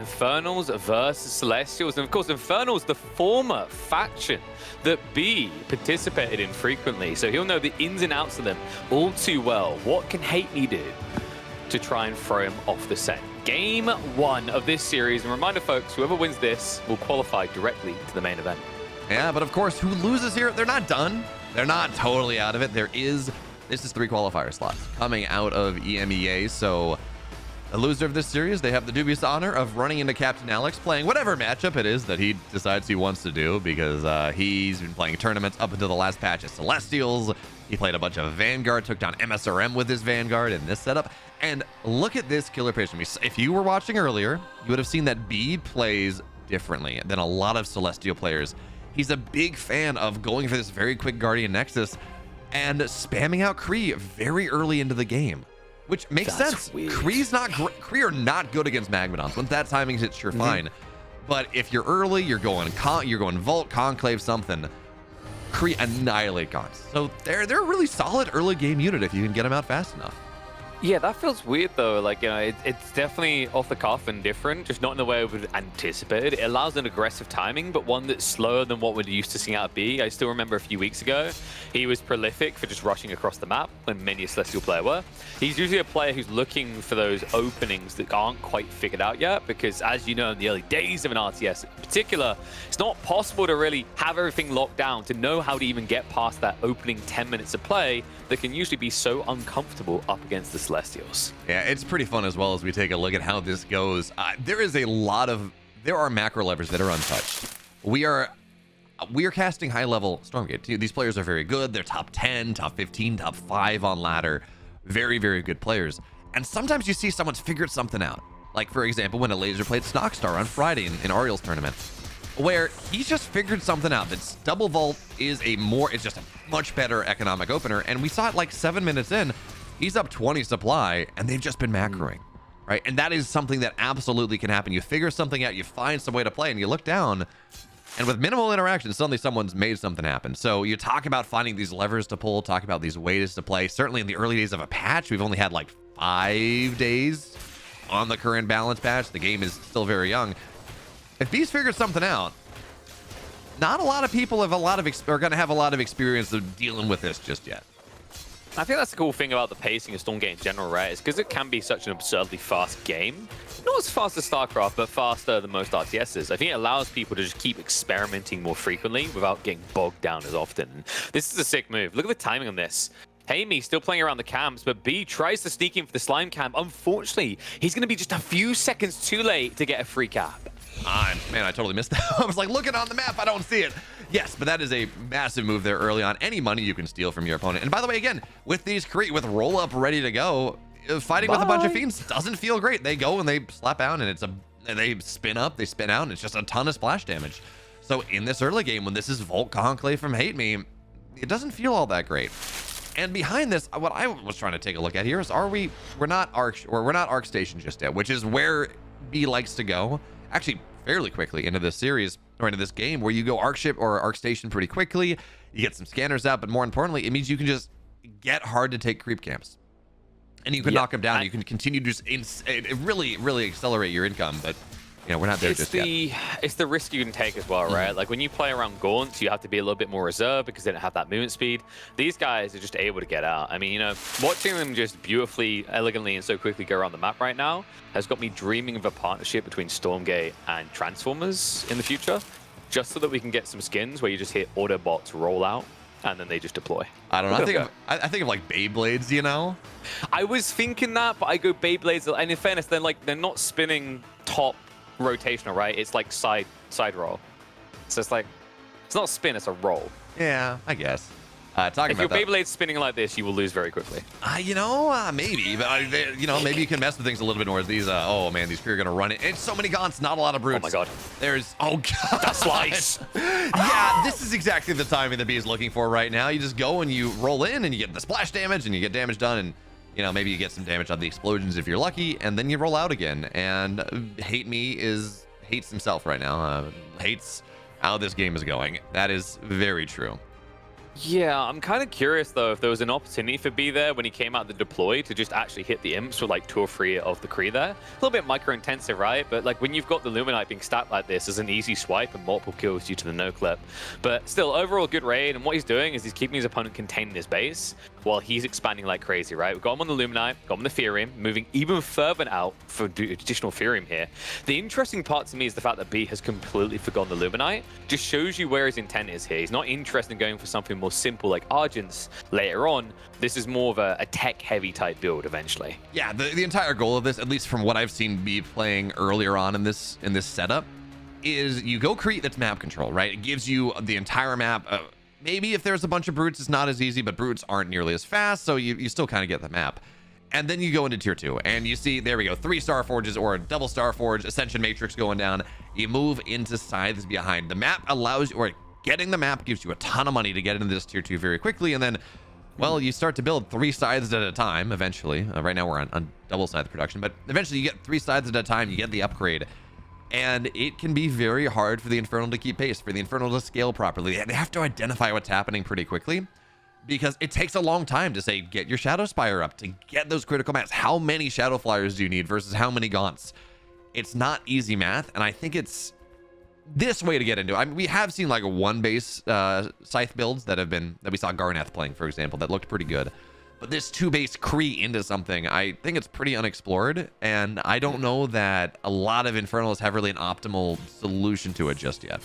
Infernals versus Celestials. And of course, Infernals, the former faction that B participated in frequently. So he'll know the ins and outs of them all too well. What can HateMe do to try and throw him off the scent? Game 1 of this series. And reminder, folks, whoever wins this will qualify directly to the main event. Yeah, but of course, who loses here, they're not done. They're not totally out of it. This is 3 qualifier slots coming out of EMEA. So the loser of this series, they have the dubious honor of running into Captain Alex, playing whatever matchup it is that he decides he wants to do, because he's been playing tournaments up until the last patch of Celestials. He played a bunch of Vanguard, took down MSRM with his Vanguard in this setup. And look at this killer patient. If you were watching earlier, you would have seen that B plays differently than a lot of Celestial players. He's a big fan of going for this very quick Guardian Nexus and spamming out Kree very early into the game, which makes sense. Weird. Kree are not good against Magmadons. Once that timing hits, you're fine. But if you're early, you're going Volt, Conclave, something. Kree annihilate Gaunts. So they're a really solid early game unit if you can get them out fast enough. Yeah, that feels weird though. Like, you know, it's definitely off the cuff and different, just not in the way I would anticipate. It allows an aggressive timing, but one that's slower than what we're used to seeing out of B. I still remember a few weeks ago, he was prolific for just rushing across the map when many a Celestial player were. He's usually a player who's looking for those openings that aren't quite figured out yet, because as you know, in the early days of an RTS in particular, it's not possible to really have everything locked down, to know how to even get past that opening 10 minutes of play that can usually be so uncomfortable up against the Celestials. Yeah, it's pretty fun as well as we take a look at how this goes. There are macro levers that are untouched. We are casting high-level Stormgate. These players are very good. They're top 10, top 15, top 5 on ladder. Very, very good players. And sometimes you see someone's figured something out. Like, for example, when a laser played Snockstar on Friday in Ariel's tournament, where he's just figured something out. That double vault is it's just a much better economic opener. And we saw it like 7 minutes in. He's up 20 supply, and they've just been macroing, right? And that is something that absolutely can happen. You figure something out, you find some way to play, and you look down, and with minimal interaction, suddenly someone's made something happen. So you talk about finding these levers to pull, talk about these ways to play. Certainly in the early days of a patch, we've only had like 5 days on the current balance patch. The game is still very young. If B's figured something out, not a lot of people are going to have a lot of experience of dealing with this just yet. I think that's the cool thing about the pacing of Stormgate in general, right? Is because it can be such an absurdly fast game. Not as fast as StarCraft, but faster than most RTSs. I think it allows people to just keep experimenting more frequently without getting bogged down as often. This is a sick move. Look at the timing on this. HateMe still playing around the camps, but B tries to sneak in for the slime camp. Unfortunately, he's going to be just a few seconds too late to get a free cap. Man, I totally missed that. I was like, looking on the map, I don't see it. Yes, but that is a massive move there early on. Any money you can steal from your opponent. And by the way, again, with these Kree, with roll up ready to go, fighting with a bunch of fiends doesn't feel great. They go and they slap out, and they spin up, they spin out, and it's just a ton of splash damage. So in this early game, when this is Volt Conclave from HateMe, it doesn't feel all that great. And behind this, what I was trying to take a look at here is, we're not Arc Station just yet, which is where B likes to go. Actually, fairly quickly into this series, or into this game, where you go Arc Ship or Arc Station pretty quickly. You get some scanners out, but more importantly, it means you can just get hard to take creep camps. And you can knock them down. You can continue to just really, really accelerate your income, but you know, we're not there just yet. It's the risk you can take as well, right? Like when you play around Gaunts, you have to be a little bit more reserved because they don't have that movement speed. These guys are just able to get out. I mean, you know, watching them just beautifully, elegantly, and so quickly go around the map right now has got me dreaming of a partnership between Stormgate and Transformers in the future, just so that we can get some skins where you just hit Autobots roll out and then they just deploy. I don't know. I think of like Beyblades, you know? I was thinking that, but I go Beyblades, and in fairness, they're not spinning top rotational, right? It's like side roll. So it's like, it's not spin, it's a roll. Yeah, I guess. If your Beyblade's spinning like this, you will lose very quickly. You know, maybe, but you know, maybe you can mess with things a little bit more. These, oh man, these Kree are gonna run it. It's so many Gaunts, not a lot of brutes. Oh my god. Oh god. That slice. Yeah, this is exactly the timing that B is looking for right now. You just go and you roll in and you get the splash damage and you get damage done, and you know, maybe you get some damage on the explosions if you're lucky, and then you roll out again. And HateMe hates himself right now. Hates how this game is going. That is very true. Yeah, I'm kind of curious though if there was an opportunity for B there when he came out the deploy to just actually hit the imps with like 2 or 3 of the Kree there. A little bit micro-intensive, right? But like when you've got the Luminite being stacked like this, there's an easy swipe and multiple kills due to the no clip. But still, overall good raid, and what he's doing is he's keeping his opponent contained in his base while he's expanding like crazy, right? We've got him on the Luminite, got him on the Therium, moving even further out for additional Therium here. The interesting part to me is the fact that B has completely forgotten the Luminite. Just shows you where his intent is here. He's not interested in going for something more simple like Argents later on. This is more of a tech-heavy type build eventually. Yeah, the entire goal of this, at least from what I've seen B playing earlier on in this setup, is you go create that's map control, right? It gives you the entire map. Maybe if there's a bunch of brutes, it's not as easy, but brutes aren't nearly as fast, so you still kind of get the map. And then you go into tier 2, and you see, there we go, 3 Star Forges or a double Star Forge, Ascension Matrix going down. You move into scythes behind. The map allows you, or getting the map gives you a ton of money to get into this tier 2 very quickly, and then, well, you start to build 3 scythes at a time, eventually. Right now we're on double scythe production, but eventually you get 3 scythes at a time, you get the upgrade. And it can be very hard for the Infernal to keep pace, for the Infernal to scale properly. They have to identify what's happening pretty quickly, because it takes a long time to say, get your Shadow Spire up, to get those critical maps. How many Shadow Flyers do you need versus how many Gaunts? It's not easy math, and I think it's this way to get into it. I mean, we have seen like 1 base Scythe builds that we saw Garneth playing, for example, that looked pretty good. But this 2 base Kree into something, I think it's pretty unexplored, and I don't know that a lot of Infernals have really an optimal solution to it just yet.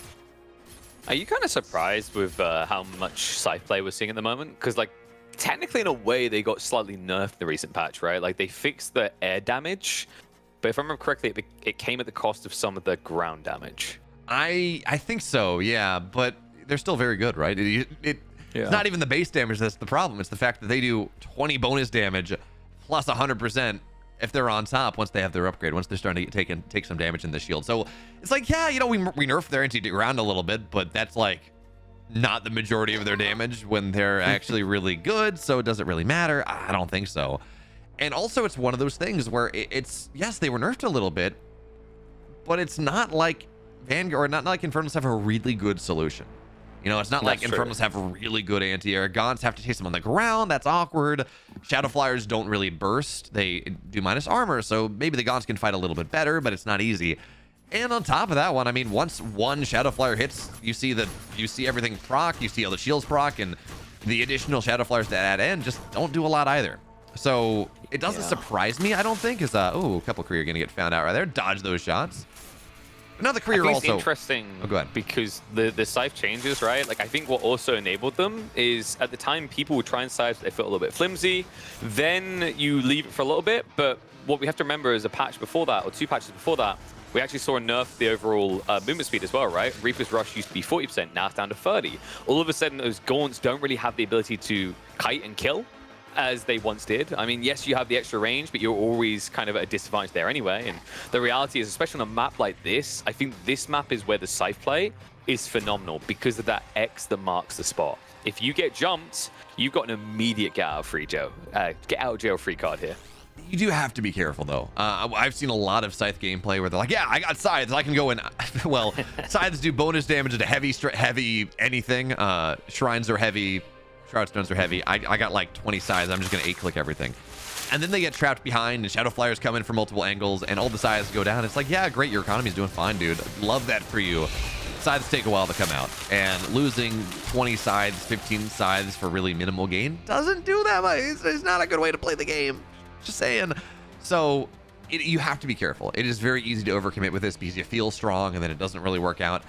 Are you kind of surprised with how much Scythe play we're seeing at the moment? Because like technically in a way they got slightly nerfed in the recent patch, right? Like they fixed the air damage, but if I remember correctly, it came at the cost of some of the ground damage. I think so, yeah, but they're still very good, right? It's not even the base damage that's the problem. It's the fact that they do 20 bonus damage plus 100% if they're on top once they have their upgrade, once they're starting to take some damage in the shield. So it's like, yeah, you know, we nerfed their anti-ground a little bit, but that's like not the majority of their damage when they're actually really good, so it doesn't really matter. I don't think so. And also it's one of those things where it's yes, they were nerfed a little bit, but it's not like Vanguard, not like Infernals have a really good solution. You know, it's not like Infernals have really good anti-air. Gaunts have to chase them on the ground. That's awkward. Shadow Flyers don't really burst. They do minus armor, so maybe the Gaunts can fight a little bit better, but it's not easy. And on top of that one, I mean, once one Shadow Flyer hits, you see everything proc, you see all the shields proc, and the additional Shadow Flyers that add in just don't do a lot either. So it doesn't surprise me, I don't think, because a couple Kree are going to get found out right there. Dodge those shots. Another Kree are also interesting. Oh, go ahead. Because the scythe changes, right? Like I think what also enabled them is at the time people would try and scythe, they felt a little bit flimsy. Then you leave it for a little bit, but what we have to remember is a patch before that, or 2 patches before that, we actually saw a nerf the overall movement speed as well, right? Reaper's Rush used to be 40%, now it's down to 30. All of a sudden, those Gaunts don't really have the ability to kite and kill as they once did. I mean, yes, you have the extra range, but you're always kind of at a disadvantage there anyway. And the reality is, especially on a map like this, I think this map is where the scythe play is phenomenal because of that X that marks the spot. If you get jumped, you've got an immediate get out of jail free card here. You do have to be careful, though. I've seen a lot of Scythe gameplay where they're like, yeah, I got Scythes. I can go in. Well, Scythes do bonus damage to heavy anything. Shrines are heavy. Shroud Stones are heavy. I got like 20 Scythes. I'm just going to 8-click everything. And then they get trapped behind, and Shadow Flyers come in from multiple angles, and all the Scythes go down. It's like, yeah, great. Your economy's doing fine, dude. Love that for you. Scythes take a while to come out, and losing 20 Scythes, 15 Scythes for really minimal gain doesn't do that much. It's not a good way to play the game. Just saying. So you have to be careful. It is very easy to overcommit with this because you feel strong and then it doesn't really work out.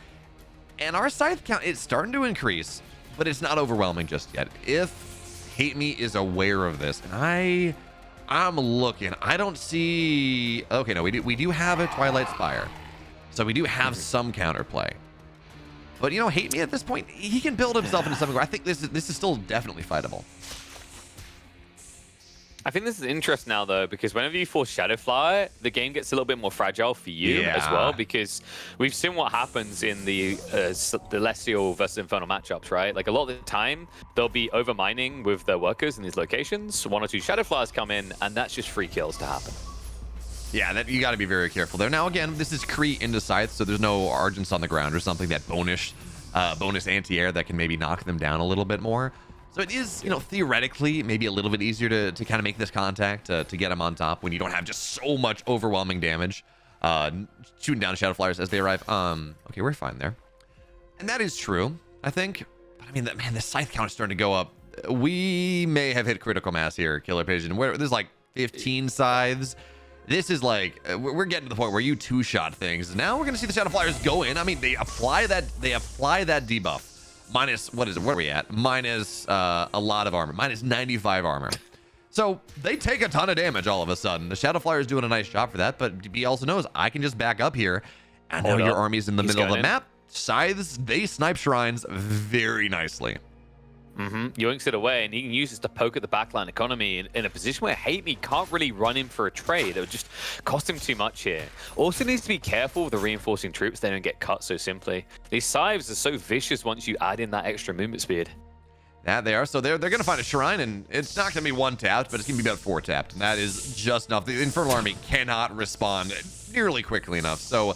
And our scythe count is starting to increase, but it's not overwhelming just yet. If HateMe is aware of this, and I'm looking, I don't see. Okay, no, we do have a Twilight Spire, so we do have some counterplay. But you know, HateMe at this point, he can build himself into something where I think this is still definitely fightable. I think this is interesting now, though, because whenever you force Shadowfly, the game gets a little bit more fragile for you as well, because we've seen what happens in the Celestial versus Infernal matchups, right? Like, a lot of the time, they'll be over-mining with their workers in these locations. 1 or 2 Shadowflies come in, and that's just free kills to happen. Yeah, you got to be very careful there. Now, again, this is Kree into Scythe, so there's no Argents on the ground or something that bonish bonus anti-air that can maybe knock them down a little bit more. So it is, you know, theoretically maybe a little bit easier to kind of make this contact to get them on top when you don't have just so much overwhelming damage shooting down Shadow Flyers as they arrive. Okay, we're fine there. And that is true, I think. But I mean, man, the scythe count is starting to go up. We may have hit critical mass here, Killer Pigeon. There's like 15 scythes. This is like, we're getting to the point where you two-shot things. Now we're going to see the Shadow Flyers go in. I mean, they apply that debuff. Minus, what is it? Where are we at? Minus a lot of armor. Minus 95 armor. So they take a ton of damage all of a sudden. The Shadow Flyer is doing a nice job for that, but B also knows I can just back up here. And now your army's in the middle of the map. Scythes, they snipe shrines very nicely. Yoinks it away, and he can use this to poke at the backline economy in a position where HateMe can't really run him for a trade. That would just cost him too much here. Also needs to be careful with the reinforcing troops. They don't get cut so simply. These scythes are so vicious once you add in that extra movement speed. That they are. So they're going to find a shrine, and it's not going to be one tapped, but it's going to be about 4 tapped. And that is just enough. The Infernal army cannot respond nearly quickly enough. So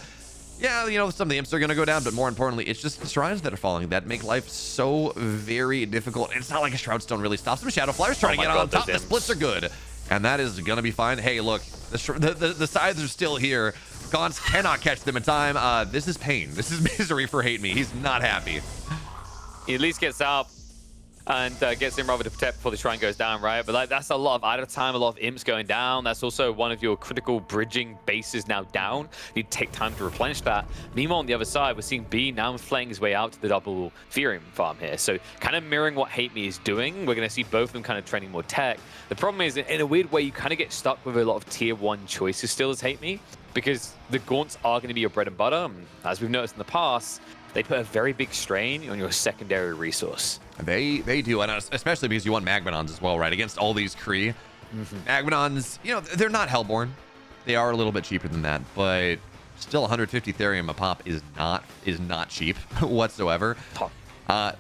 yeah, you know, some of the imps are going to go down, but more importantly, it's just the shrines that are falling that make life so very difficult. And it's not like a Shroud Stone really stops them. Shadow Flyers trying to get on top. The splits are good, and that is going to be fine. Hey, look, the scythes are still here. Gaunts cannot catch them in time. This is pain. This is misery for HateMe. He's not happy. He at least gets out and gets in rather to protect before the shrine goes down, right? But like, that's a lot of idle time, a lot of imps going down. That's also one of your critical bridging bases now down. You take time to replenish that. Meanwhile, on the other side, we're seeing B now flaying his way out to the double Therium farm here. So kind of mirroring what HateMe is doing. We're going to see both of them kind of training more tech. The problem is, in a weird way, you kind of get stuck with a lot of tier 1 choices still as HateMe, because the Gaunts are going to be your bread and butter. As we've noticed in the past, they put a very big strain on your secondary resource. They do, and especially because you want Magmanons as well, right? Against all these Kree. Magmanons, you know, they're not Hellborn. They are a little bit cheaper than that, but still 150 Therium a pop is not cheap whatsoever. Yeah.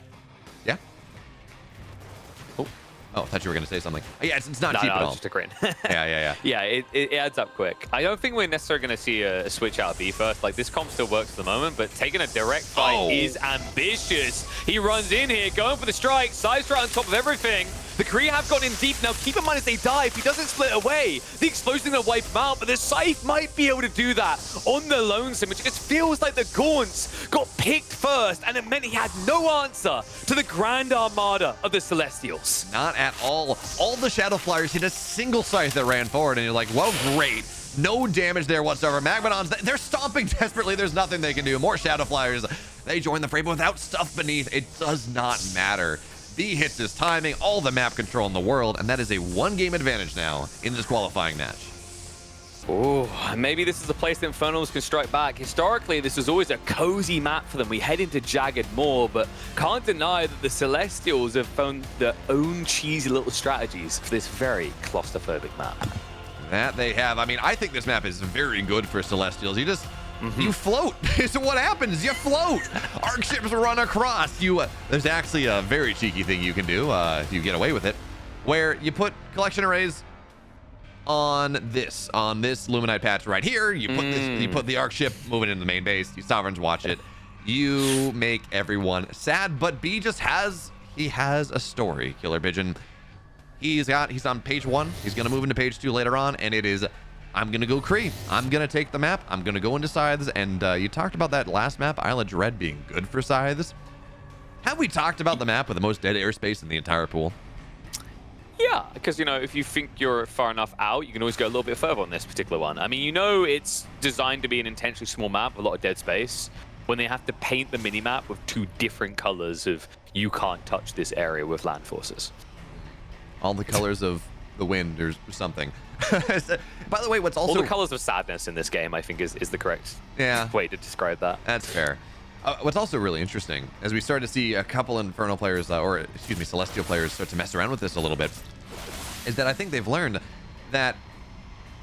Oh, I thought you were going to say something. Yeah, it's not cheap at all. Just a grin. Yeah. Yeah, it adds up quick. I don't think we're necessarily going to see a switch out of B first. Like, this comp still works at the moment, but taking a direct fight is ambitious. He runs in here, going for the strike. Scythe right on top of everything. The Kree have gone in deep. Now, keep in mind, as they die, if he doesn't split away, the explosion's going to wipe him out, but the Scythe might be able to do that on the lonesome, which just feels like the Gaunts got picked first, and it meant he had no answer to the Grand Armada of the Celestials. Not at all. All the Shadow Flyers hit a single Scythe that ran forward, and you're like, well, great. No damage there whatsoever. Magmanons, they're stomping desperately. There's nothing they can do. More Shadow Flyers. They join the fray, but without stuff beneath, it does not matter. B hits his timing, all the map control in the world, and that is a 1-game advantage now in this qualifying match. Oh, maybe this is the place the Infernals can strike back. Historically, this was always a cozy map for them. We head into Jagged Moor, but can't deny that the Celestials have found their own cheesy little strategies for this very claustrophobic map. That they have. I mean, I think this map is very good for Celestials. You just... You float. So what happens? You float. Arc ships run across. There's actually a very cheeky thing you can do if you get away with it, where you put collection arrays on this Luminite patch right here. You put this. You put the Arc ship moving into the main base. You Sovereigns watch it. You make everyone sad. But B just has a story. Killer Pigeon. He's on page 1. He's gonna move into page 2 later on, and it is. I'm going to go Kree. I'm going to take the map. I'm going to go into Scythes. And you talked about that last map, Isle of Dread, being good for Scythes. Have we talked about the map with the most dead airspace in the entire pool? Yeah, because, you know, if you think you're far enough out, you can always go a little bit further on this particular one. I mean, you know, it's designed to be an intentionally small map with a lot of dead space. When they have to paint the mini-map with 2 different colors of you can't touch this area with land forces. All the colors of the wind or something. By the way, what's also... All the colors of sadness in this game, I think, is the correct way to describe that. That's fair. What's also really interesting, as we start to see a couple Infernal players, Celestial players start to mess around with this a little bit, is that I think they've learned that,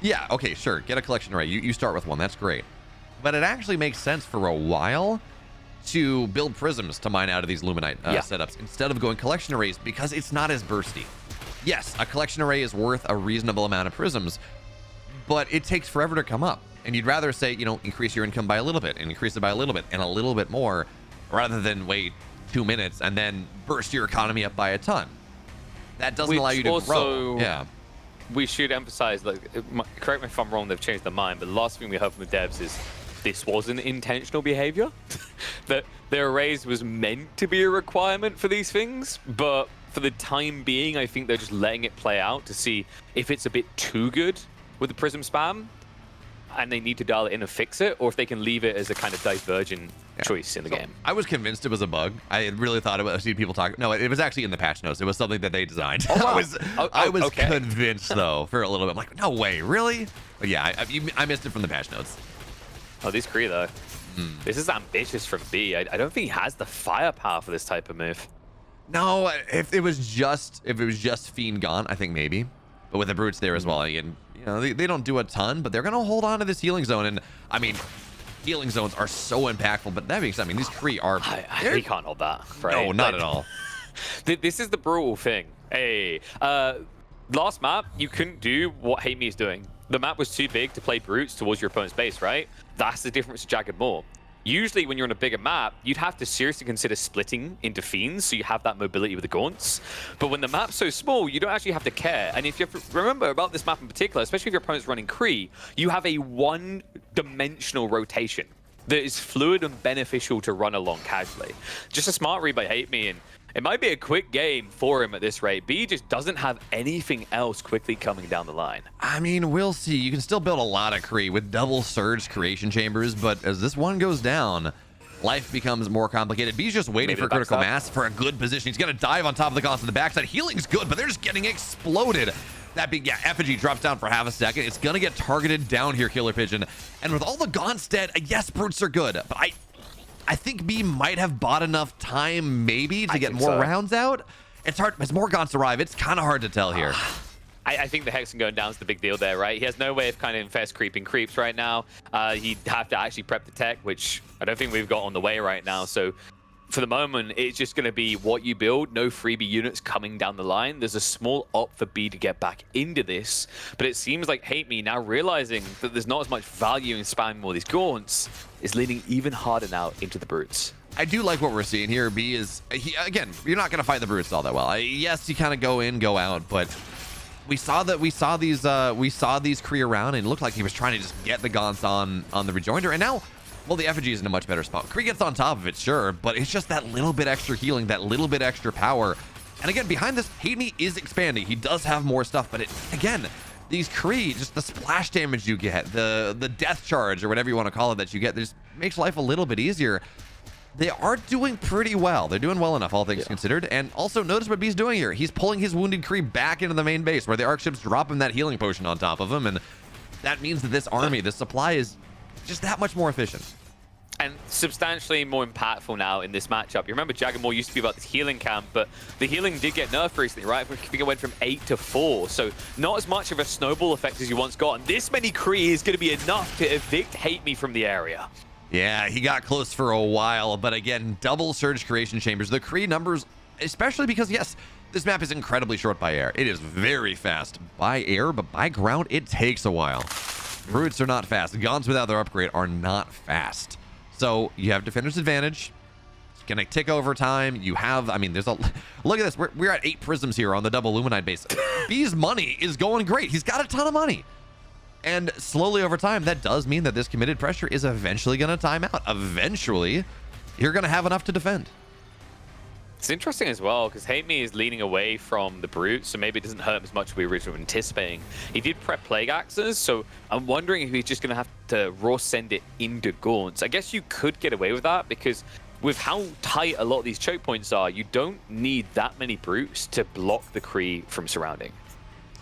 yeah, okay, sure, get a collection array. You start with one, that's great. But it actually makes sense for a while to build prisms to mine out of these Luminite setups instead of going collection arrays, because it's not as bursty. Yes, a collection array is worth a reasonable amount of prisms, but it takes forever to come up. And you'd rather say, you know, increase your income by a little bit and increase it by a little bit and a little bit more. rather than wait 2 minutes and then burst your economy up by a ton. That doesn't allow you to grow. Yeah. We should emphasize, like, correct me if I'm wrong, they've changed their mind, but the last thing we heard from the devs is this wasn't intentional behavior. That their raise was meant to be a requirement for these things, but for the time being, I think they're just letting it play out to see if it's a bit too good with the Prism spam, and they need to dial it in and fix it, or if they can leave it as a kind of divergent choice in the game. I was convinced it was a bug. I really thought it was. I've seen people talk. No, it was actually in the patch notes. It was something that they designed. Oh, wow. I was convinced though for a little bit. I'm like, no way, really? But yeah, I missed it from the patch notes. Oh, these Kree though. This is ambitious from B. I don't think he has the firepower for this type of move. No, if it was just Fiend gone, I think maybe. But with the brutes there as well, again, you know, they don't do a ton, but they're gonna hold on to this healing zone. And I mean, healing zones are so impactful. But that being said, I mean, these Kree are. They can't hold that, right? No, not at all. This is the brutal thing. Hey, last map, you couldn't do what HateMe is doing. The map was too big to play brutes towards your opponent's base, right? That's the difference with Jagged Maw. Usually when you're on a bigger map, you'd have to seriously consider splitting into fiends so you have that mobility with the gaunts. But when the map's so small, you don't actually have to care. And if you have to remember about this map in particular, especially if your opponent's running Kree, you have a one-dimensional rotation that is fluid and beneficial to run along casually. Just a smart read by HateMe, and it might be a quick game for him at this rate. B just doesn't have anything else quickly coming down the line. I mean, we'll see. You can still build a lot of Kree with double surge creation chambers, but as this one goes down, life becomes more complicated. B's just waiting for critical mass for a good position. He's going to dive on top of the Gaunts on the backside. Healing's good, but they're just getting exploded. That being, Effigy drops down for half a second. It's going to get targeted down here, Killer Pigeon. And with all the Gaunts dead, yes, brutes are good, but I think B might have bought enough time maybe to get more rounds out. It's hard. As more Gaunts arrive, it's kind of hard to tell here. I think the Hexen going down is the big deal there, right? He has no way of kind of infest creeping creeps right now. He'd have to actually prep the tech, which I don't think we've got on the way right now. So for the moment, it's just going to be what you build, no freebie units coming down the line. There's a small op for B to get back into this, but it seems like HateMe, now realizing that there's not as much value in spamming all these gaunts, is leaning even harder now into the brutes. I do like what we're seeing here. B is, again, you're not going to fight the brutes all that well. Yes, you kind of go in, go out, but we saw these Kree around, and it looked like he was trying to just get the gaunts on the rejoinder, and now, well, the effigy is in a much better spot. Kree gets on top of it, sure, but it's just that little bit extra healing, that little bit extra power. And again, behind this, HateMe is expanding. He does have more stuff, but again, these Kree, just the splash damage you get, the death charge, or whatever you want to call it, that you get, just makes life a little bit easier. They are doing pretty well. They're doing well enough, all things considered. And also, notice what B's doing here. He's pulling his wounded Kree back into the main base, where the Arc ships drop him that healing potion on top of him, and that means that this army, this supply, is just that much more efficient. And substantially more impactful now in this matchup. You remember Jagged Maw used to be about this healing camp, but the healing did get nerfed recently, right? I think it went from 8 to 4, so not as much of a snowball effect as you once got. And this many Kree is going to be enough to evict HateMe from the area. Yeah, he got close for a while, but again, double surge creation chambers. The Kree numbers, especially because, yes, this map is incredibly short by air. It is very fast by air, but by ground, it takes a while. Brutes are not fast. Gaunts without their upgrade are not fast. So you have defender's advantage. It's gonna tick over time. You have, I mean, there's a look at this. We're at 8 prisms here on the double Luminite base. B's money is going great. He's got a ton of money, and slowly over time, that does mean that this committed pressure is eventually gonna time out. Eventually, you're gonna have enough to defend. It's interesting as well, because HateMe is leaning away from the brute, so maybe it doesn't hurt him as much as we originally were anticipating. He did prep Plague Axes, so I'm wondering if he's just going to have to raw send it into Gaunts. I guess you could get away with that, because with how tight a lot of these choke points are, you don't need that many brutes to block the Kree from surrounding.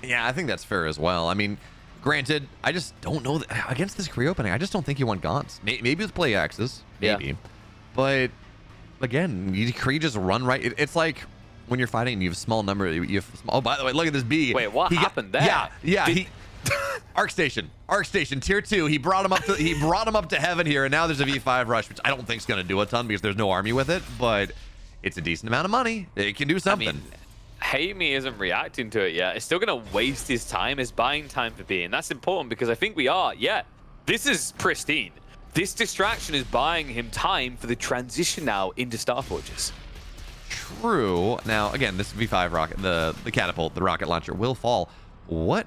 Yeah, I think that's fair as well. I mean, granted, I just don't know that against this Kree opening, I just don't think you want Gaunts. Maybe with Plague Axes, maybe. Yeah. But again, you Kree just run right. It's like when you're fighting and you have a small number. Oh, by the way, look at this B. Wait, what happened there? Yeah. Arc Station, tier 2. He brought him up to heaven here, and now there's a V5 rush, which I don't think is going to do a ton because there's no army with it, but it's a decent amount of money. It can do something. I mean, HateMe isn't reacting to it yet. It's still going to waste his time. It's buying time for B, and that's important because I think we are. Yeah, this is pristine. This distraction is buying him time for the transition now into Star Forges. True. Now, again, this V5 rocket, the catapult, the rocket launcher will fall. What?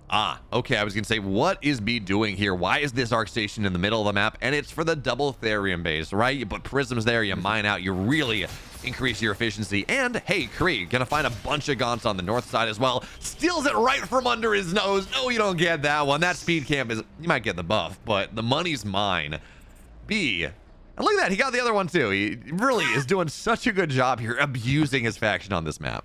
Ah, okay, I was gonna say, what is B doing here? Why is this arc station in the middle of the map? And it's for the double Therium base, right? You put prisms there, you mine out, you really increase your efficiency. And hey, Kree, gonna find a bunch of Gaunts on the north side as well. Steals it right from under his nose. No, you don't get that one. That speed camp is, you might get the buff, but the money's mine. B, and look at that, he got the other one too. He really is doing such a good job here abusing his faction on this map.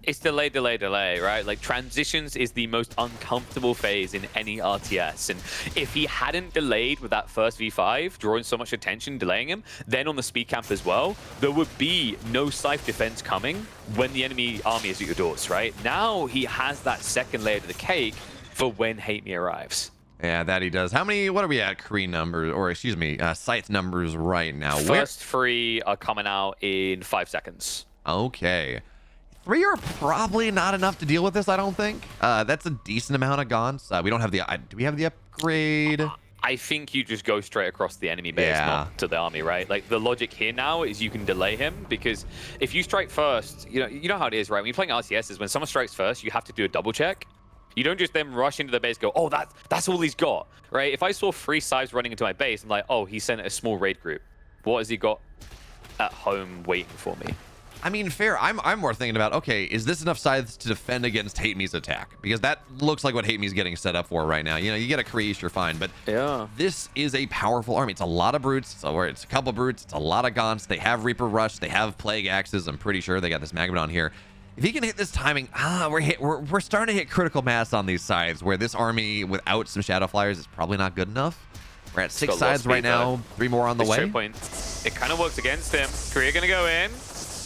It's delay, delay, delay, right? Like, transitions is the most uncomfortable phase in any RTS. And if he hadn't delayed with that first V5, drawing so much attention, delaying him, then on the speed camp as well, there would be no Scythe defense coming when the enemy army is at your doors, right? Now he has that second layer to the cake for when HateMe arrives. Yeah, that he does. How many, what are we at, Kree numbers, or excuse me, Scythe numbers right now? First 3 are coming out in 5 seconds. Okay. 3 are probably not enough to deal with this, I don't think. That's a decent amount of Gaunts. We don't have the, do we have the upgrade? I think you just go straight across the enemy base, not to the army, right? Like, the logic here now is you can delay him, because if you strike first, you know how it is, right? When you're playing RTSs, when someone strikes first, you have to do a double check. You don't just then rush into the base and go, oh, that's all he's got, right? If I saw 3 Scythes running into my base, I'm like, oh, he sent a small raid group. What has he got at home waiting for me? I mean, fair. I'm more thinking about, okay, is this enough Scythes to defend against HateMe's attack? Because that looks like what HateMe's getting set up for right now. You know, you get a Kreesh, you're fine, but this is a powerful army. It's a lot of brutes, so it's a couple brutes, it's a lot of Gaunts. They have Reaper Rush, they have Plague Axes. I'm pretty sure they got this Magmadon here. If he can hit this timing, we're starting to hit critical mass on these sides, where this army without some Shadow Flyers is probably not good enough. We're at 6 sides right now, 3 more on the way. It kind of works against him. Korea gonna go in.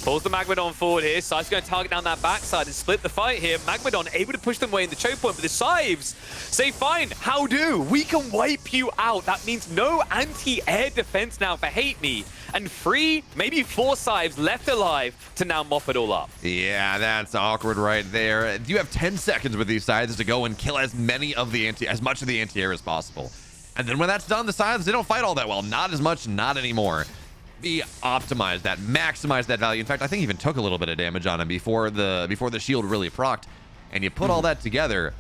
Pulls the Magmadon forward here. Scythe's going to target down that backside and split the fight here. Magmadon able to push them away in the choke point, but the Scythes say, fine, how do? We can wipe you out. That means no anti-air defense now for HateMe. And 3, maybe 4 Scythes left alive to now mop it all up. Yeah, that's awkward right there. You have 10 seconds with these Scythes to go and kill as much of the anti-air as possible. And then when that's done, the Scythes, they don't fight all that well. Not as much, not anymore. Be optimized that, maximize that value. In fact, I think even took a little bit of damage on him before the shield really procced. And you put all that together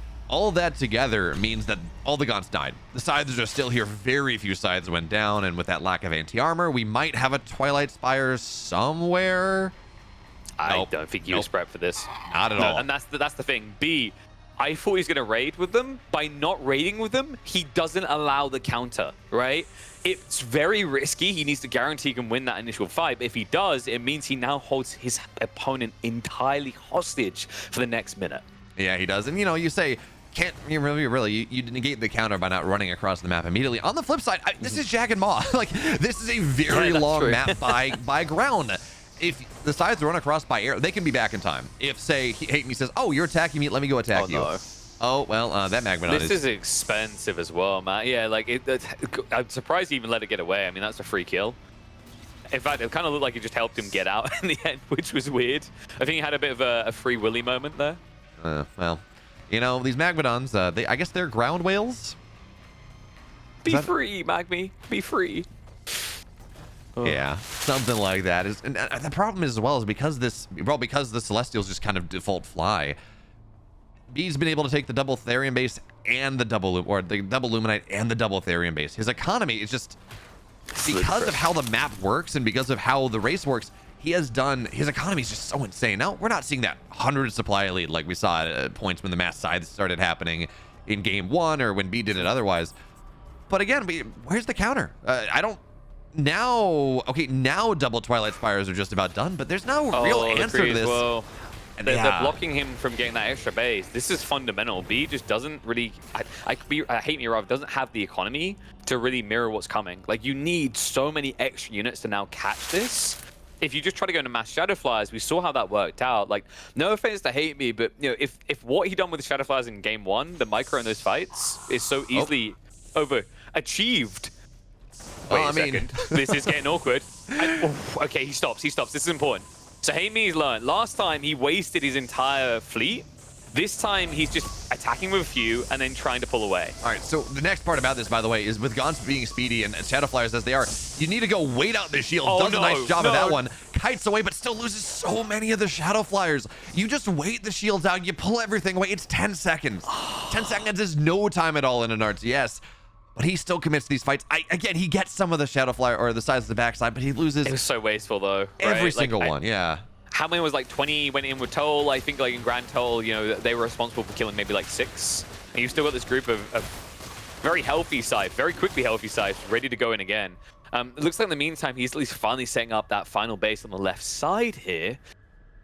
means that all the Gaunts died. The Scythes are still here. Very few Scythes went down, and with that lack of anti-armor, we might have a Twilight Spire somewhere. I don't think he was prepped for this. Not at all. And that's the thing. B, I thought he was going to raid with them. By not raiding with them, he doesn't allow the counter, right? It's very risky. He needs to guarantee he can win that initial fight. But if he does, it means he now holds his opponent entirely hostage for the next minute. Yeah, he does. And, you know, you say, you negate the counter by not running across the map immediately. On the flip side, this is Jack and Maw. Like, this is a very long map by ground. If the Scythes run across by air, they can be back in time. If, say, HateMe says, oh, you're attacking me, let me go attack you. No. Oh, well, that Magmadon This is expensive as well, man. Yeah, like, I'm surprised he even let it get away. I mean, that's a free kill. In fact, it kind of looked like he just helped him get out in the end, which was weird. I think he had a bit of a Free Willy moment there. Well, you know, these Magmadons, I guess they're ground whales? Be free, Magme. Be free. Yeah, something like that. And the problem is, as well, is because the Celestials just kind of default fly. B's been able to take the double Therium base and the double Luminite and the double Therium base. His economy is just, because of how the map works and because of how the race works, his economy is just so insane. Now, we're not seeing that 100 supply lead like we saw at points when the mass scythes started happening in game 1 or when B did it otherwise. But again, where's the counter? Now double Twilight Spires are just about done, but there's no real answer to this. Well. They're blocking him from getting that extra base. This is fundamental. B just doesn't really, HateMe rather, doesn't have the economy to really mirror what's coming. Like, you need so many extra units to now catch this. If you just try to go into mass Shadow Flyers, we saw how that worked out. Like, no offense to HateMe, but you know, if what he done with the Shadow Flyers in game 1, the micro in those fights, is so easily overachieved. Wait a second. This is getting awkward. Okay, he stops. This is important. So HateMe's learned. Last time, he wasted his entire fleet This time, he's just attacking with a few and then trying to pull away. All right, so the next part about this, by the way, is with Gaunt's being speedy and Shadow Flyers as they are, you need to go wait out the shield. Oh, Does a nice job of that no. one. Kites away, but still loses so many of the Shadow Flyers. You just wait the shields out, you pull everything away. It's 10 seconds. 10 seconds is no time at all in an RTS. But he still commits to these fights. Again, he gets some of the Shadow Flyer or the sides of the backside, but he loses. It was so wasteful, though. Every right? single one, yeah. How many was like 20 went in with Toll? I think like in Grand Toll, you know, they were responsible for killing maybe like 6. And you've still got this group of very healthy sides, very quickly healthy sides, ready to go in again. It looks like in the meantime, he's at least finally setting up that final base on the left side here.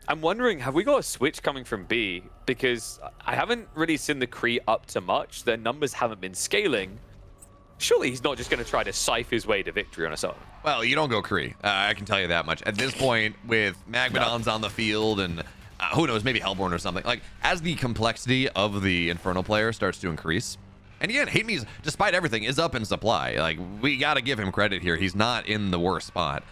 I'm wondering, have we got a switch coming from B? Because I haven't really seen the Kree up to much. Their numbers haven't been scaling. Surely he's not just going to try to scythe his way to victory on his own. Well, you don't go Kree. I can tell you that much. At this point, with Magmadons on the field and who knows, maybe Hellborn or something, like as the complexity of the Infernal player starts to increase, and again, HateMe's, despite everything, is up in supply. Like, we got to give him credit here. He's not in the worst spot.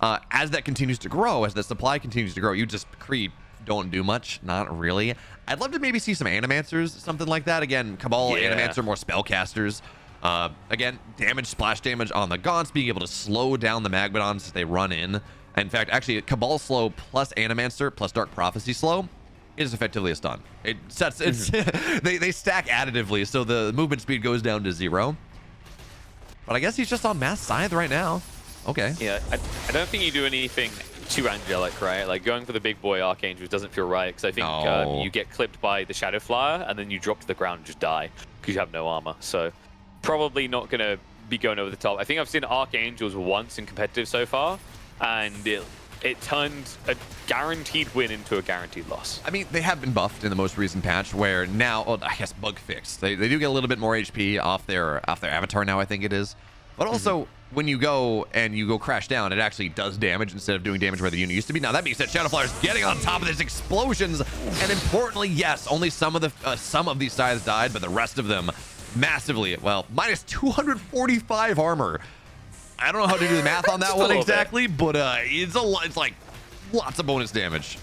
As that continues to grow, as the supply continues to grow, you just, Kree don't do much. Not really. I'd love to maybe see some Animancers, something like that. Again, Cabal, Animancer, more Spellcasters. Again, splash damage on the Gaunts, being able to slow down the Magmadons as they run in. In fact, actually, Cabal slow plus Animancer plus Dark Prophecy slow is effectively a stun. It sets it's they stack additively, so the movement speed goes down to 0. But I guess he's just on Mass Scythe right now. Okay. Yeah, I don't think you do anything too angelic, right? Like going for the big boy Archangel doesn't feel right, because I think you get clipped by the Shadow Flyer and then you drop to the ground and just die because you have no armor. So probably not going to be going over the top. I think I've seen Archangels once in competitive so far, and it turned a guaranteed win into a guaranteed loss. I mean, they have been buffed in the most recent patch, where now, well, I guess bug fixed. They do get a little bit more HP off their avatar now, I think it is. But also, when you go crash down, it actually does damage instead of doing damage where the unit used to be. Now, that being said, Shadowflyer's getting on top of these explosions, and importantly, yes, only some of these sides died, but the rest of them massively, well, minus 245 armor. I don't know how to do the math on that one exactly, but it's like lots of bonus damage.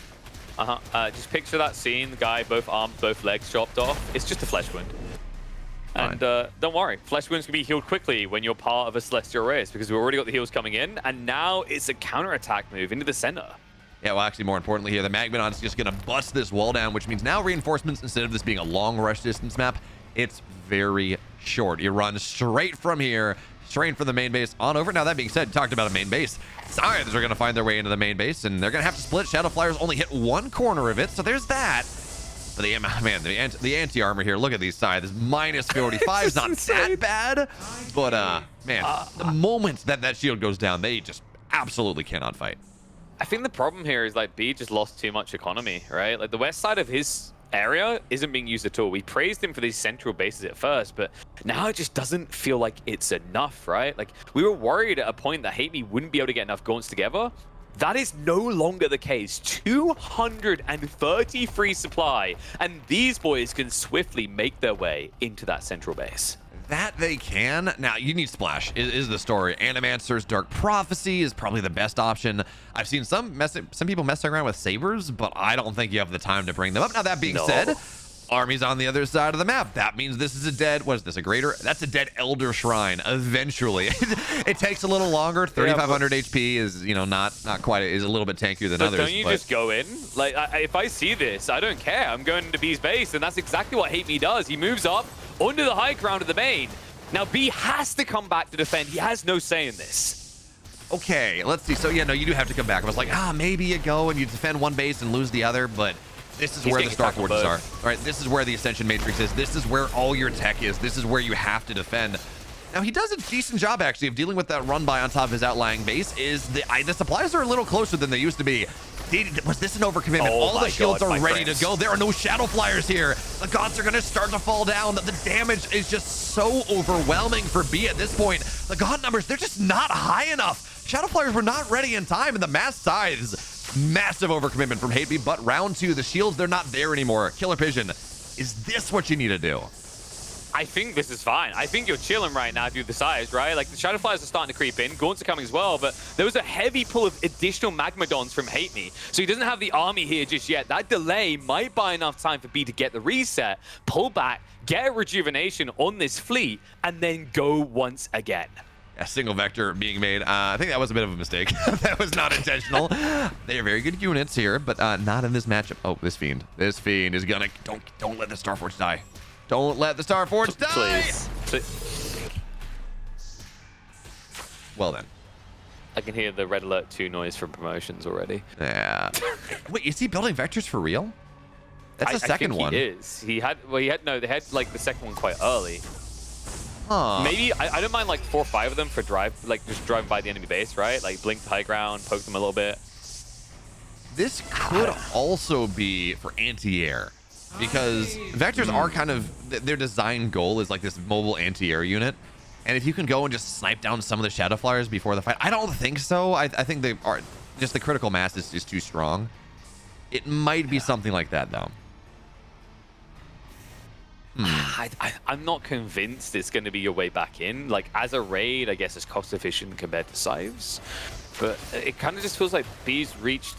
Just picture that scene, the guy, both arms, both legs chopped off. It's just a flesh wound. And don't worry, flesh wounds can be healed quickly when you're part of a celestial race, because we've already got the heals coming in, and now it's a counterattack move into the center. Yeah, well, actually, more importantly here, the Magmadon's just going to bust this wall down, which means now reinforcements, instead of this being a long rush distance map, it's very short. You run straight from here, straight from the main base on over. Now, that being said, talked about a main base. Scythes are going to find their way into the main base, and they're going to have to split. Shadow Flyers only hit one corner of it, so there's that. But the anti-armor here, look at these Scythes. Minus 45 is not that bad. But, man, the moment that shield goes down, they just absolutely cannot fight. I think the problem here is, like, B just lost too much economy, right? Like, the west side of his area isn't being used at all. We praised him for these central bases at first, but now it just doesn't feel like it's enough, right? Like, we were worried at a point that HateMe wouldn't be able to get enough Gaunts together. That is no longer the case. 230 free supply, and these boys can swiftly make their way into that central base. That they can. Now, you need Splash, is the story. Animancer's Dark Prophecy is probably the best option. I've seen some people messing around with Sabers, but I don't think you have the time to bring them up. Now, that being said, armies on the other side of the map. That means this is a dead, what is this, a greater? That's a dead Elder Shrine, eventually. It takes a little longer. 3,500 HP is, you know, not quite, is a little bit tankier than others. Don't you just go in? Like, if I see this, I don't care. I'm going into B's base, and that's exactly what HateMe does. He moves up onto the high ground of the main. Now, B has to come back to defend. He has no say in this. Okay, let's see. So, yeah, no, you do have to come back. I was like, maybe you go and you defend one base and lose the other, but this is where the Star Forges are. All right, this is where the Ascension Matrix is. This is where all your tech is. This is where you have to defend. Now, he does a decent job, actually, of dealing with that run-by on top of his outlying base. The supplies are a little closer than they used to be. Was this an overcommitment? All the shields are ready to go. There are no Shadow Flyers here. The Gaunts are going to start to fall down. The damage is just so overwhelming for B at this point. The Gaunt numbers, they're just not high enough. Shadow Flyers were not ready in time, and the Mass Scythes, massive overcommitment from HateMe, but round 2, the shields, they're not there anymore. Killer Pigeon, is this what you need to do? I think this is fine. I think you're chilling right now if you're the size, right? Like, the Shadowflyers are starting to creep in. Gaunts are coming as well, but there was a heavy pull of additional Magmadons from HateMe. So he doesn't have the army here just yet. That delay might buy enough time for B to get the reset, pull back, get a rejuvenation on this fleet, and then go once again. A single vector being made. I think that was a bit of a mistake. That was not intentional. They are very good units here, but not in this matchup. Oh, this fiend. This fiend is gonna... Don't let the Starforge die. Don't let the Starforge die! Please. Well then. I can hear the Red Alert 2 noise from promotions already. Yeah. Wait, is he building vectors for real? That's the second I think one. He is. He had no, they had like the second one quite early. Huh. Maybe I don't mind like 4 or 5 of them for drive, like just driving by the enemy base, right? Like blink the high ground, poke them a little bit. This could also be for anti-air, because vectors are kind of their design goal is like this mobile anti-air unit, and if you can go and just snipe down some of the Shadow Flyers before the fight, I don't think so. I think they are just the critical mass is too strong. It might be something like that though. I'm not convinced it's going to be your way back in. Like, as a raid, I guess it's cost efficient compared to Scythes. But it kind of just feels like B's reached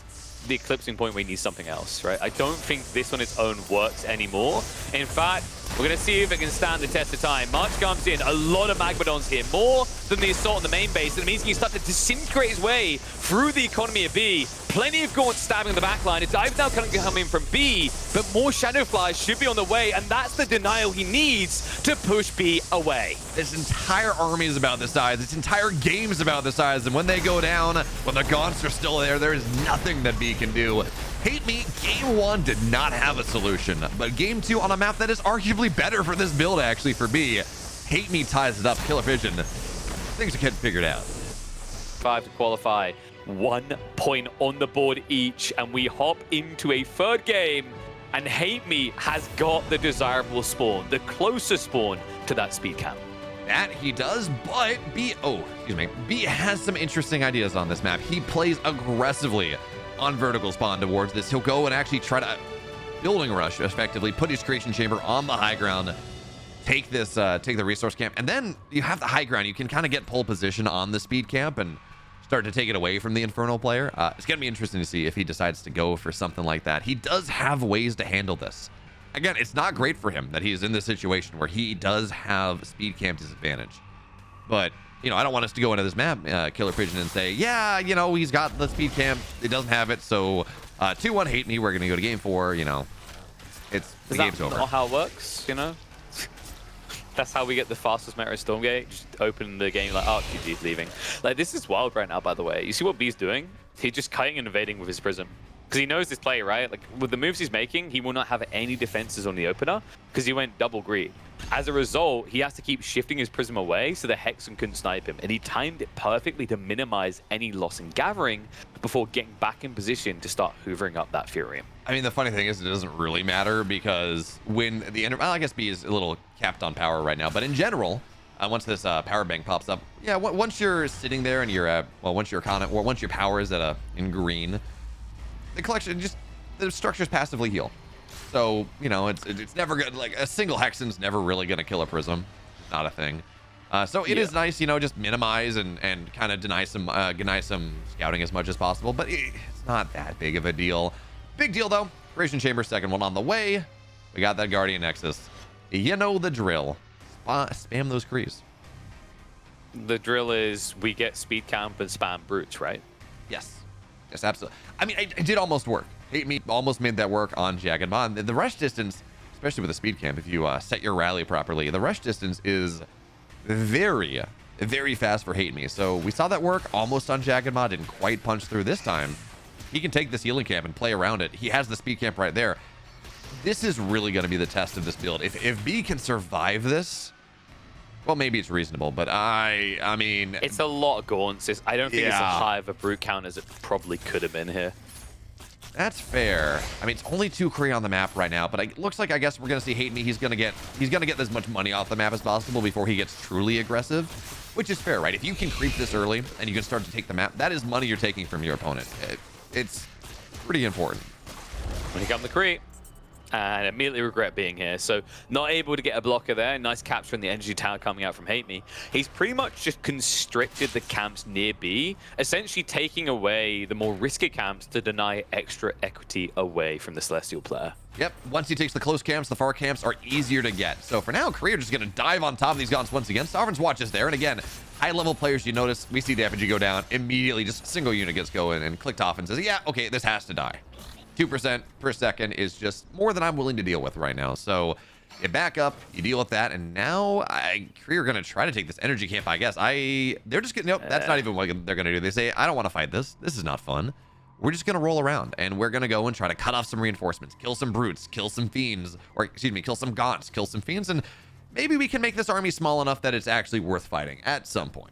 the eclipsing point where he needs something else, right? I don't think this on its own works anymore. In fact, we're going to see if it can stand the test of time. March comes in, a lot of Magmadons here, more than the assault on the main base, and it means he can start to disintegrate his way through the economy of B. Plenty of Gaunts stabbing the backline. It's either now coming from B, but more Shadowflies should be on the way, and that's the denial he needs to push B away. This entire army is about the size. This entire game is about the size, and when they go down, when the Gaunts are still there is nothing that B can do. HateMe, game 1 did not have a solution, but game 2 on a map that is arguably better for this build actually for B. HateMe ties it up. Killer Vision, things are getting figured out. 5 to qualify, 1 point on the board each, and we hop into a third game, and HateMe has got the desirable spawn, the closest spawn to that speed count. That he does, but B has some interesting ideas on this map. He plays aggressively on vertical spawn towards this. He'll go and actually try to building rush effectively, put his creation chamber on the high ground, take the resource camp, and then you have the high ground. You can kind of get pole position on the speed camp and start to take it away from the Infernal player. It's gonna be interesting to see if he decides to go for something like that. He does have ways to handle this. Again, it's not great for him that he is in this situation where he does have speed camp disadvantage, but you know, I don't want us to go into this map, Killer Pigeon, and say, yeah, you know, he's got the speed camp, it doesn't have it, so 2-1 HateMe, we're gonna go to game 4, you know, the game's over. Not how it works, you know? That's how we get the fastest meta at Stormgate. Just open the game like, oh, GG's leaving. Like, this is wild right now, by the way. You see what B's doing? He's just kiting and evading with his Prism. Because he knows this play, right? Like, with the moves he's making, he will not have any defenses on the opener because he went double greed. As a result, he has to keep shifting his Prism away so the Hexen couldn't snipe him. And he timed it perfectly to minimize any loss in gathering before getting back in position to start hoovering up that Furium. I mean, the funny thing is it doesn't really matter because when the well, I guess B is a little capped on power right now, but in general, once this power bank pops up, yeah, once you're sitting there and you're at, well, once your power is at in green, the collection the structures passively heal. So, you know, it's never good. Like, a single Hexen's never really gonna kill a Prism. Not a thing. So it is nice, you know, just minimize and kind of deny some scouting as much as possible, but it's not that big of a deal. Big deal though. Creation Chamber, second one on the way. We got that Guardian Nexus. You know the drill. Spam those crees. The drill is we get speed camp and spam brutes, right? Yes. Yes, absolutely. I mean, it did almost work. HateMe almost made that work on Jagged Mod. The rush distance, especially with the speed camp, if you set your rally properly, the rush distance is very, very fast for HateMe. So we saw that work almost on Jagged Mod. Didn't quite punch through this time. He can take this healing camp and play around it. He has the speed camp right there. This is really going to be the test of this build. If B can survive this, well, maybe it's reasonable, but I mean... It's a lot of Gaunts. I don't think it's as high of a brute count as it probably could have been here. That's fair. I mean, it's only 2 Kree on the map right now, but it looks like, I guess we're going to see HateMe. He's going to get as much money off the map as possible before he gets truly aggressive, which is fair, right? If you can creep this early and you can start to take the map, that is money you're taking from your opponent. It's pretty important. Here come the Kree. and immediately regret being here. So not able to get a blocker there. Nice capture on the energy tower coming out from HateMe. He's pretty much just constricted the camps near B, essentially taking away the more risky camps to deny extra equity away from the Celestial player. Yep, once he takes the close camps, the far camps are easier to get. So for now, Korea just going to dive on top of these Gaunts once again. Sovereign's Watch is there, and again, high-level players, you notice, we see the FNG go down, immediately just single unit gets going and clicked off and says, yeah, okay, this has to die. 2% per second is just more than I'm willing to deal with right now. So you back up, you deal with that, and now Korea are going to try to take this energy camp, I guess. They're just getting, nope, that's not even what they're going to do. They say, I don't want to fight this. This is not fun. We're just going to roll around, and we're going to go and try to cut off some reinforcements, kill some brutes, kill some fiends, or excuse me, kill some Gaunts, kill some fiends, and maybe we can make this army small enough that it's actually worth fighting at some point.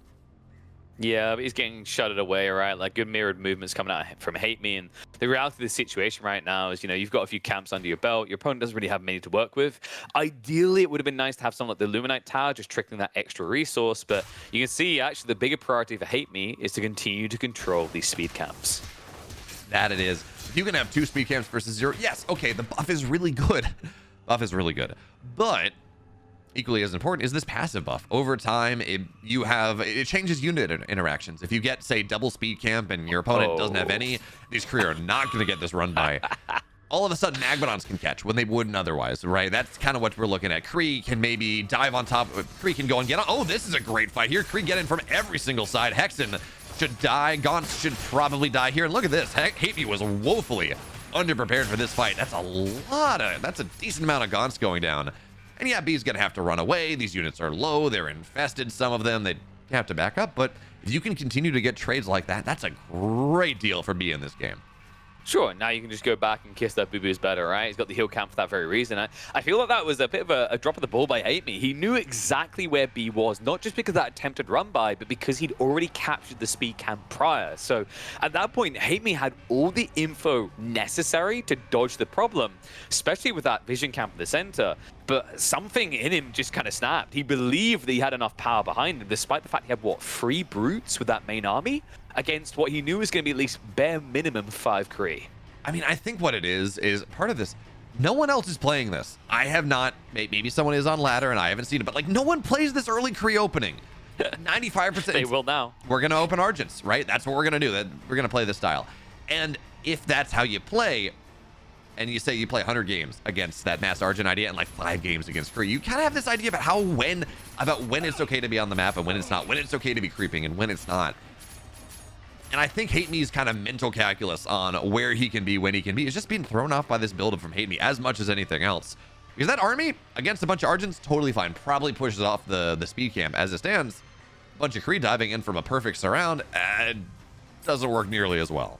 Yeah, but he's getting shuttered away, right? Like good mirrored movements coming out from HateMe, and the reality of the situation right now is, you know, you've got a few camps under your belt. Your opponent doesn't really have many to work with. Ideally, it would have been nice to have something like the Luminite Tower, just trickling that extra resource. But you can see, actually, the bigger priority for HateMe is to continue to control these speed camps. That it is. You can have 2 speed camps versus 0. Yes, okay, the buff is really good. Buff is really good. But equally as important is this passive buff. Over time, it changes unit interactions. If you get, say, double speed camp and your opponent doesn't have any, these Korea are not going to get this run by. All of a sudden, Agbadons can catch when they wouldn't otherwise, right? That's kind of what we're looking at. Kree can maybe dive on top. Kree can go and get on. Oh, this is a great fight here. Kree get in from every single side. Hexen should die. Gaunts should probably die here. And look at this. HateMe was woefully underprepared for this fight. That's a decent amount of Gaunts going down. And yeah, B's going to have to run away. These units are low. They're infested, some of them. They have to back up. But if you can continue to get trades like that, that's a great deal for B in this game. Sure, now you can just go back and kiss that boo-boo's better, right? He's got the heal camp for that very reason. I feel like that was a bit of a drop of the ball by HateMe. He knew exactly where B was, not just because of that attempted run by, but because he'd already captured the speed camp prior. So at that point, HateMe had all the info necessary to dodge the problem, especially with that vision camp in the center. But something in him just kind of snapped. He believed that he had enough power behind him, despite the fact he had, what, 3 brutes with that main army? Against what he knew was going to be at least bare minimum 5 Kree. I mean, I think what it is part of this. No one else is playing this. I have not. Maybe someone is on ladder and I haven't seen it, but like no one plays this early Kree opening. 95%. They will now. We're going to open Argents, right? That's what we're going to do. We're going to play this style. And if that's how you play, and you say you play 100 games against that mass Argent idea and like 5 games against Kree, you kind of have this idea about when it's okay to be on the map and when it's not, when it's okay to be creeping and when it's not. And I think HateMe's kind of mental calculus on where he can be, when he can be, is just being thrown off by this build from HateMe as much as anything else. Because that army, against a bunch of Argents, totally fine. Probably pushes off the speed camp. As it stands, a bunch of Kree diving in from a perfect surround, doesn't work nearly as well.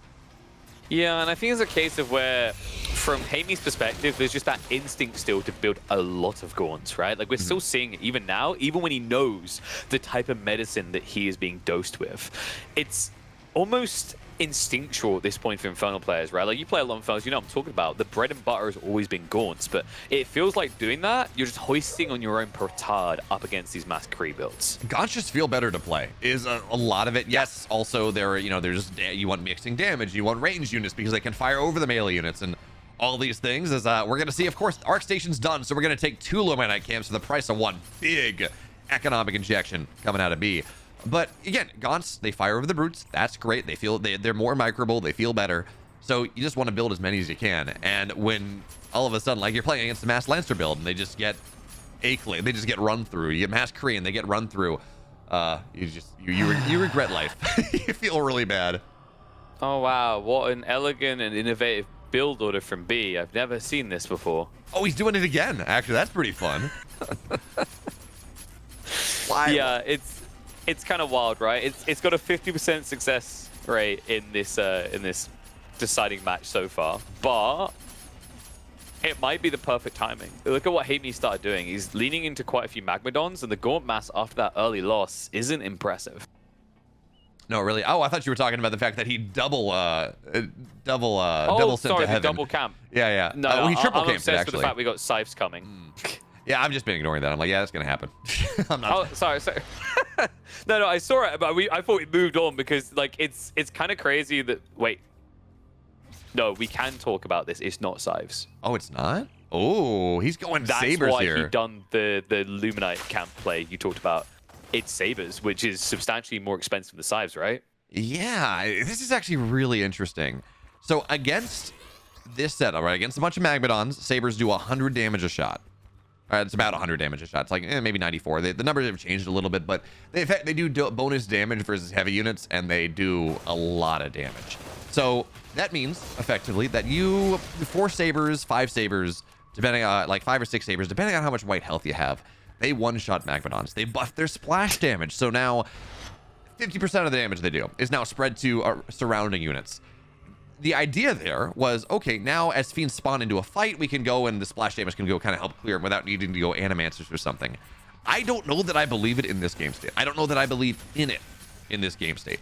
Yeah, and I think it's a case of where, from HateMe's perspective, there's just that instinct still to build a lot of Gaunts, right? Like, we're still seeing it even now, even when he knows the type of medicine that he is being dosed with. It's almost instinctual at this point for Infernal players, right? Like, you play a lot of Infernals, you know what I'm talking about. The bread and butter has always been Gaunts, but it feels like doing that, you're just hoisting on your own petard up against these mass Kree builds. Gaunts just feel better to play, is a lot of it. Yes, also, you want mixing damage, you want ranged units because they can fire over the melee units, and all these things is we're going to see, of course, Arc Station's done, so we're going to take 2 Luminite camps for the price of 1 big economic injection coming out of B. But again, Gaunts, they fire over the brutes. That's great. They're more microable. They feel better. So you just want to build as many as you can. And when all of a sudden, like you're playing against a mass Lancer build, and they just get they just get run through. You get mass Kree, and they get run through. You regret life. You feel really bad. Oh wow, what an elegant and innovative build order from B. I've never seen this before. Oh, he's doing it again. Actually, that's pretty fun. Yeah, it's kind of wild, right? It's got a 50% success rate in this deciding match so far, but it might be the perfect timing. Look at what HateMe started doing. He's leaning into quite a few Magmadons, and the Gaunt mass after that early loss isn't impressive. No, really. Oh, I thought you were talking about the fact that he double sent to heaven. The double camp. Yeah. No, he triple I'm camped obsessed actually. with the fact we got Scythes coming. Yeah, I've just been ignoring that. I'm like, yeah, that's gonna happen. I'm not. Oh, sorry. No, I saw it, but I thought we moved on because like it's kind of crazy that. Wait. No, we can talk about this. It's not Scythes. Oh, it's not? Oh, he's going That's Sabers why here. he done the Luminite camp play you talked about. It's Sabers, which is substantially more expensive than the Scythes, right? Yeah, this is actually really interesting. So against this setup, right, against a bunch of Magmadons, Sabers do 100 damage a shot. It's about 100 damage a shot. It's like maybe 94. The numbers have changed a little bit, but they do bonus damage versus heavy units, and they do a lot of damage. So that means effectively that you 4 Sabers, 5 Sabers, depending on like 5 or 6 Sabers, depending on how much white health you have, they one-shot Magmadons. They buff their splash damage. So now 50% of the damage they do is now spread to surrounding units. The idea there was, okay, now as fiends spawn into a fight, we can go and the splash damage can go kind of help clear them without needing to go animancers or something. I don't know that I believe it in this game state. I don't know that I believe in it in this game state.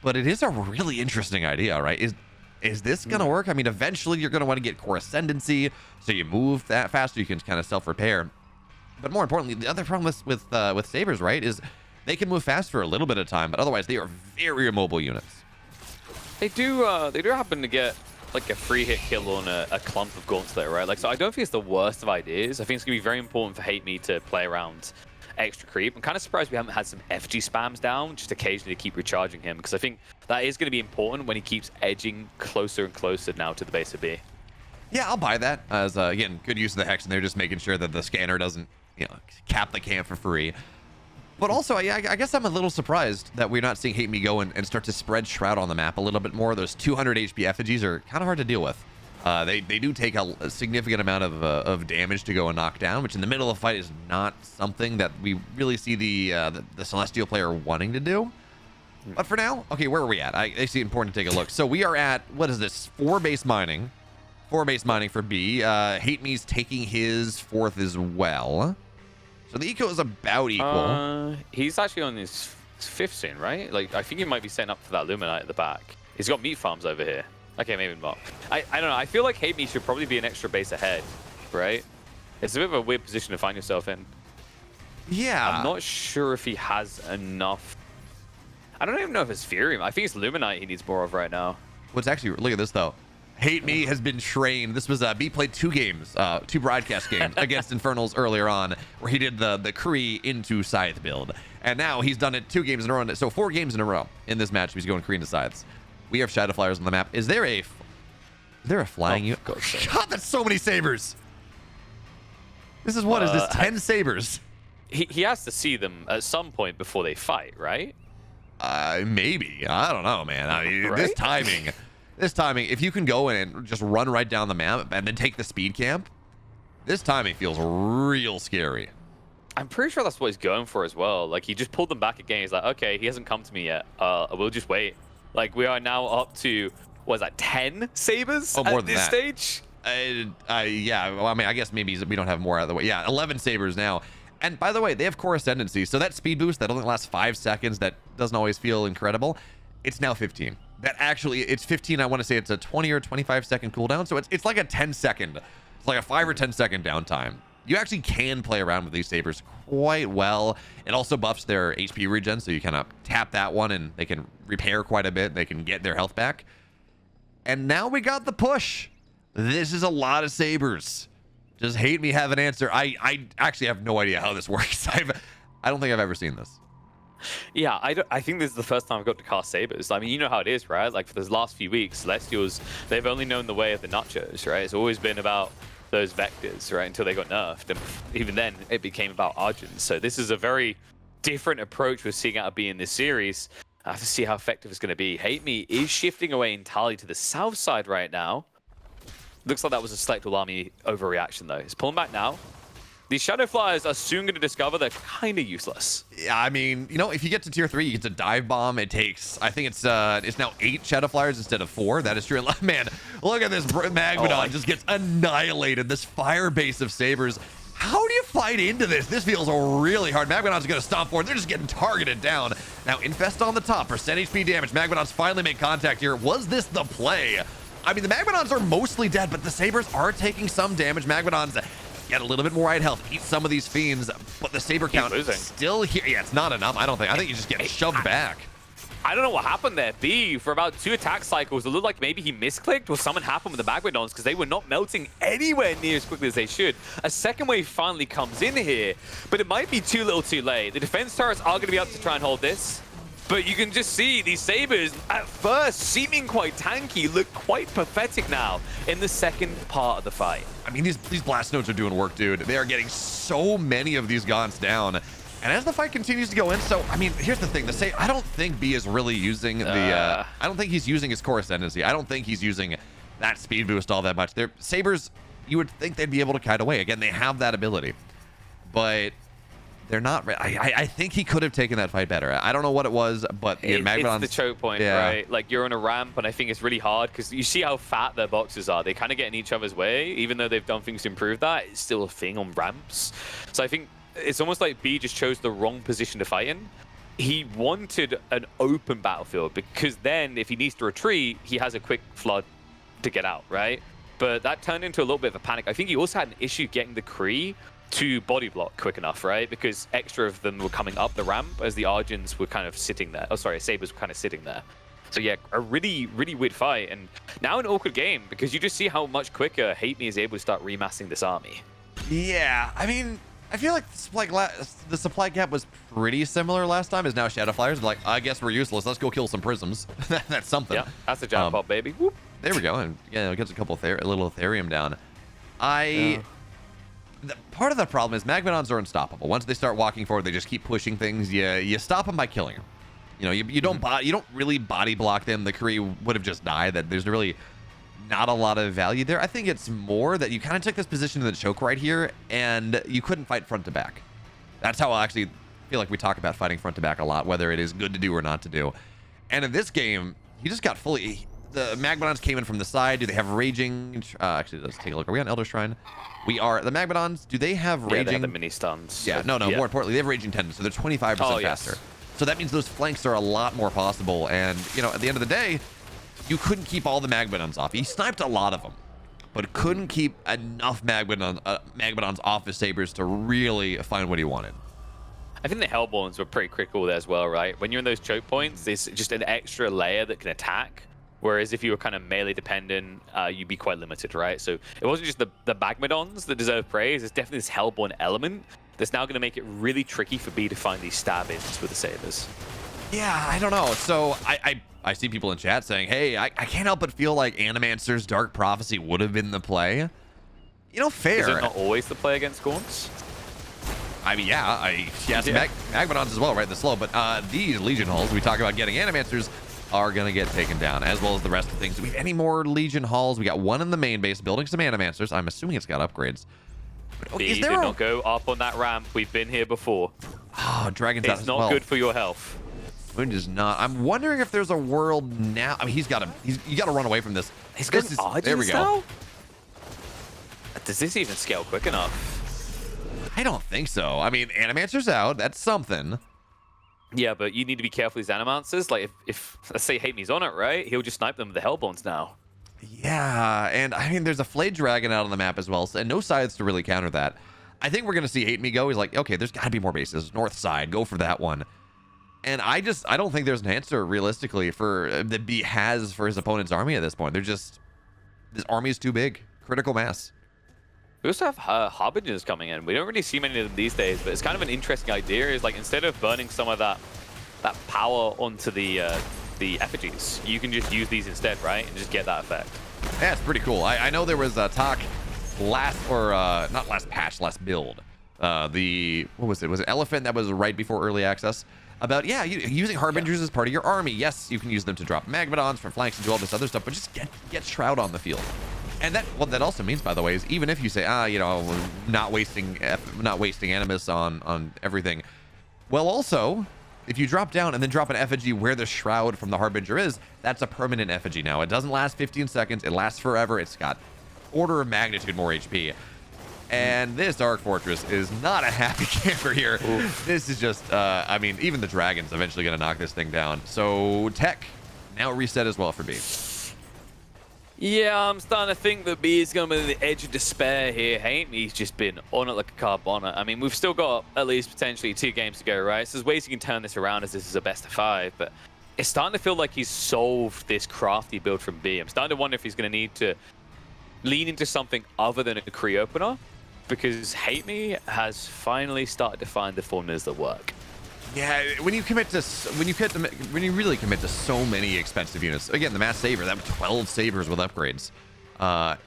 But it is a really interesting idea, right? Is this going to work? I mean, eventually you're going to want to get core ascendancy, so you move that faster, you can kind of self-repair. But more importantly, the other problem with Sabers, right, is they can move fast for a little bit of time, but otherwise they are very immobile units. They do happen to get like a free hit kill on a clump of gaunts there, right? Like, so I don't think it's the worst of ideas. I think it's gonna be very important for HateMe to play around extra creep. I'm kind of surprised we haven't had some FG spams down, just occasionally to keep recharging him, because I think that is going to be important when he keeps edging closer and closer now to the base of B. Yeah, I'll buy that as again, good use of the hex, and they're just making sure that the scanner doesn't, cap the camp for free. But also, I guess I'm a little surprised that we're not seeing HateMe go and start to spread Shroud on the map a little bit more. Those 200 HP effigies are kind of hard to deal with. They do take a significant amount of damage to go and knock down, which in the middle of a fight is not something that we really see the Celestial player wanting to do. But for now, okay, where are we at? I see it important to take a look. So we are at, what is this, 4 base mining. 4 base mining for B. HateMe's taking his 4th as well. So the eco is about equal. He's actually on his 5th soon, right? Like, I think he might be setting up for that Luminite at the back. He's got meat farms over here. Okay, maybe not. I don't know. I feel like HateMe should probably be an extra base ahead, right? It's a bit of a weird position to find yourself in. Yeah. I'm not sure if he has enough. I don't even know if it's Fury. I think it's Luminite he needs more of right now. What's actually, look at this though. HateMe has been trained. This was B played 2 games, 2 broadcast games against Infernals earlier on, where he did the Kree into Scythe build, and now he's done it 2 games in a row. So 4 games in a row in this match. He's going Kree into Scythes. We have Shadow Flyers on the map. Is there a flying unit? God, that's so many Sabers. This is what is this? 10 Sabers. He has to see them at some point before they fight, right? Maybe. I don't know, man. I mean, right? This timing, if you can go in and just run right down the map and then take the speed camp, this timing feels real scary. I'm pretty sure that's what he's going for as well. Like, he just pulled them back again. He's like, okay, he hasn't come to me yet. We'll just wait. Like, we are now up to, what is that, 10 Sabers more at than this that. stage? Yeah, well, I mean, I guess maybe we don't have more out of the way. Yeah, 11 Sabers now. And by the way, they have core ascendancy, so that speed boost that only lasts 5 seconds, that doesn't always feel incredible, it's now 15. That actually, it's 15. I want to say it's a 20 or 25 second cooldown, so it's like a 10 second. It's like a 5 or 10 second downtime. You actually can play around with these Sabers quite well. It also buffs their HP regen, so you kind of tap that one and they can repair quite a bit. They can get their health back. And now we got the push. This is a lot of Sabers. Just HateMe have an answer. I actually have no idea how this works. I don't think I've ever seen this. Yeah, I think this is the first time I've got to cast Sabers. I mean, you know how it is, right? Like, for those last few weeks, Celestials, they've only known the way of the nachos, right? It's always been about those vectors, right? Until they got nerfed. And even then, it became about Argent. So this is a very different approach we're seeing out of B in this series. I have to see how effective it's going to be. HateMe is shifting away entirely to the south side right now. Looks like that was a Selectable Army overreaction, though. He's pulling back now. These Shadow Flyers are soon going to discover they're kind of useless. Yeah, I mean, if you get to tier 3, you get to dive bomb. It takes, I think it's now 8 Shadow Flyers instead of 4. That is true. Man, look at this Magmadon just gets annihilated. This fire base of Sabers. How do you fight into this? This feels really hard. Magmadon's going to stomp forward. They're just getting targeted down. Now, Infest on the top. Percent HP damage. Magmadon's finally made contact here. Was this the play? I mean, the Magmadons are mostly dead, but the Sabers are taking some damage. Magmadon's get a little bit more white health, eat some of these fiends, but the Saber count is still here. Yeah, it's not enough. I think you just get shoved back. I don't know what happened there. B, for about 2 attack cycles, it looked like maybe he misclicked or something happened with the Magmadons because they were not melting anywhere near as quickly as they should. A second wave finally comes in here, but it might be too little too late. The defense turrets are going to be up to try and hold this. But you can just see these Sabers, at first seeming quite tanky, look quite pathetic now in the second part of the fight. I mean, these blast nodes are doing work, dude. They are getting so many of these Gaunts down. And as the fight continues to go in, so, I mean, here's the thing. I don't think B is really using I don't think he's using his core ascendancy. I don't think he's using that speed boost all that much. Their Sabers, you would think they'd be able to kite away. Again, they have that ability. But they're not. I think he could have taken that fight better. I don't know what it was, but it's the choke point, right? Like, you're on a ramp, and I think it's really hard because you see how fat their boxes are. They kind of get in each other's way, even though they've done things to improve that. It's still a thing on ramps. So I think it's almost like B just chose the wrong position to fight in. He wanted an open battlefield because then if he needs to retreat, he has a quick flood to get out, right? But that turned into a little bit of a panic. I think he also had an issue getting the Kree to body block quick enough, right? Because extra of them were coming up the ramp as the Argents were kind of sitting there. Oh, sorry, Sabers were kind of sitting there. So yeah, a really, really weird fight. And now an awkward game because you just see how much quicker HateMe is able to start remassing this army. Yeah, I mean, I feel like the supply gap was pretty similar last time. Is now Shadow Flyers like, I guess we're useless. Let's go kill some prisms. That's something. Yeah, that's a jump pop, baby. Whoop. There we go. And yeah, it gets a couple a little Ethereum down. Part of the problem is Magmadons are unstoppable. Once they start walking forward, they just keep pushing things. You stop them by killing them. You know, you don't really body block them. The Kree would have just died. That there's really not a lot of value there. I think it's more that you kind of took this position in the choke right here, and you couldn't fight front to back. That's how I actually feel like we talk about fighting front to back a lot, whether it is good to do or not to do. And in this game, he just got fully. The Magmadons came in from the side. Do they have raging? Actually, let's take a look. Are we on Elder Shrine? We are. The Magmadons, do they have raging? Yeah, they have the mini stuns. Yeah, no. More importantly, they have raging tendons, so they're 25% faster. So that means those flanks are a lot more possible. And, you know, at the end of the day, you couldn't keep all the Magmadons off. He sniped a lot of them, but couldn't keep enough Magmadons off his Sabers to really find what he wanted. I think the Hellborns were pretty critical there as well, right? When you're in those choke points, there's just an extra layer that can attack. Whereas if you were kind of melee dependent, you'd be quite limited, right? So it wasn't just the Magmadons that deserve praise. It's definitely this Hellborn element that's now going to make it really tricky for B to find these stab-ins with the Sabers. Yeah, I don't know. So I see people in chat saying, hey, I can't help but feel like Animancer's Dark Prophecy would have been the play. You know, fair. Is it not always the play against Gaunts? I mean, Magmadons as well, right? The slow. But these Legion Halls, we talk about getting Animancers, are going to get taken down, as well as the rest of the things. Do we have any more Legion Halls? We got one in the main base, building some Animancers. I'm assuming it's got upgrades. But, B did not go up on that ramp. We've been here before. Oh, Dragon's out as well. It's not good for your health. Wind is not. I'm wondering if there's a world now. I mean, you got to run away from this. There we go. Does this even scale quick enough? I don't think so. I mean, Animancer's out. That's something. Yeah, but you need to be careful with these Animancers. Like, if let's say HateMe's on it, right? He'll just snipe them with the Hellborns now. Yeah, and I mean, there's a Flayed Dragon out on the map as well, and no sides to really counter that. I think we're going to see HateMe go. He's like, okay, there's got to be more bases. North side, go for that one. And I don't think there's an answer, realistically, that B has for his opponent's army at this point. This army is too big. Critical mass. We also have Harbingers coming in. We don't really see many of them these days, but it's kind of an interesting idea. Is like, instead of burning some of that power onto the effigies, you can just use these instead, right? And just get that effect. Yeah, it's pretty cool. I know there was a talk last build. What was it? Was it Elephant? That was right before early access. About, using Harbingers as part of your army. Yes, you can use them to drop Magmadons from flanks and do all this other stuff, but just get Shroud on the field. And what that also means, by the way, is even if you say, not wasting Animus on everything. Well, also, if you drop down and then drop an effigy where the Shroud from the Harbinger is, that's a permanent effigy now. It doesn't last 15 seconds. It lasts forever. It's got order of magnitude more HP. And this Dark Fortress is not a happy camper here. Oof. This is just, I mean, even the Dragon's eventually going to knock this thing down. So tech now reset as well for B. Yeah, I'm starting to think that B is going to be the edge of despair here. HateMe's just been on it like a car bonnet. I mean, we've still got at least potentially 2 games to go, right? So there's ways you can turn this around as this is a best of 5, but it's starting to feel like he's solved this crafty build from B. I'm starting to wonder if he's going to need to lean into something other than a Kree opener, because HateMe has finally started to find the formulas that work. Yeah, when you really commit to so many expensive units, again, the Mass Saber, that 12 Sabers with upgrades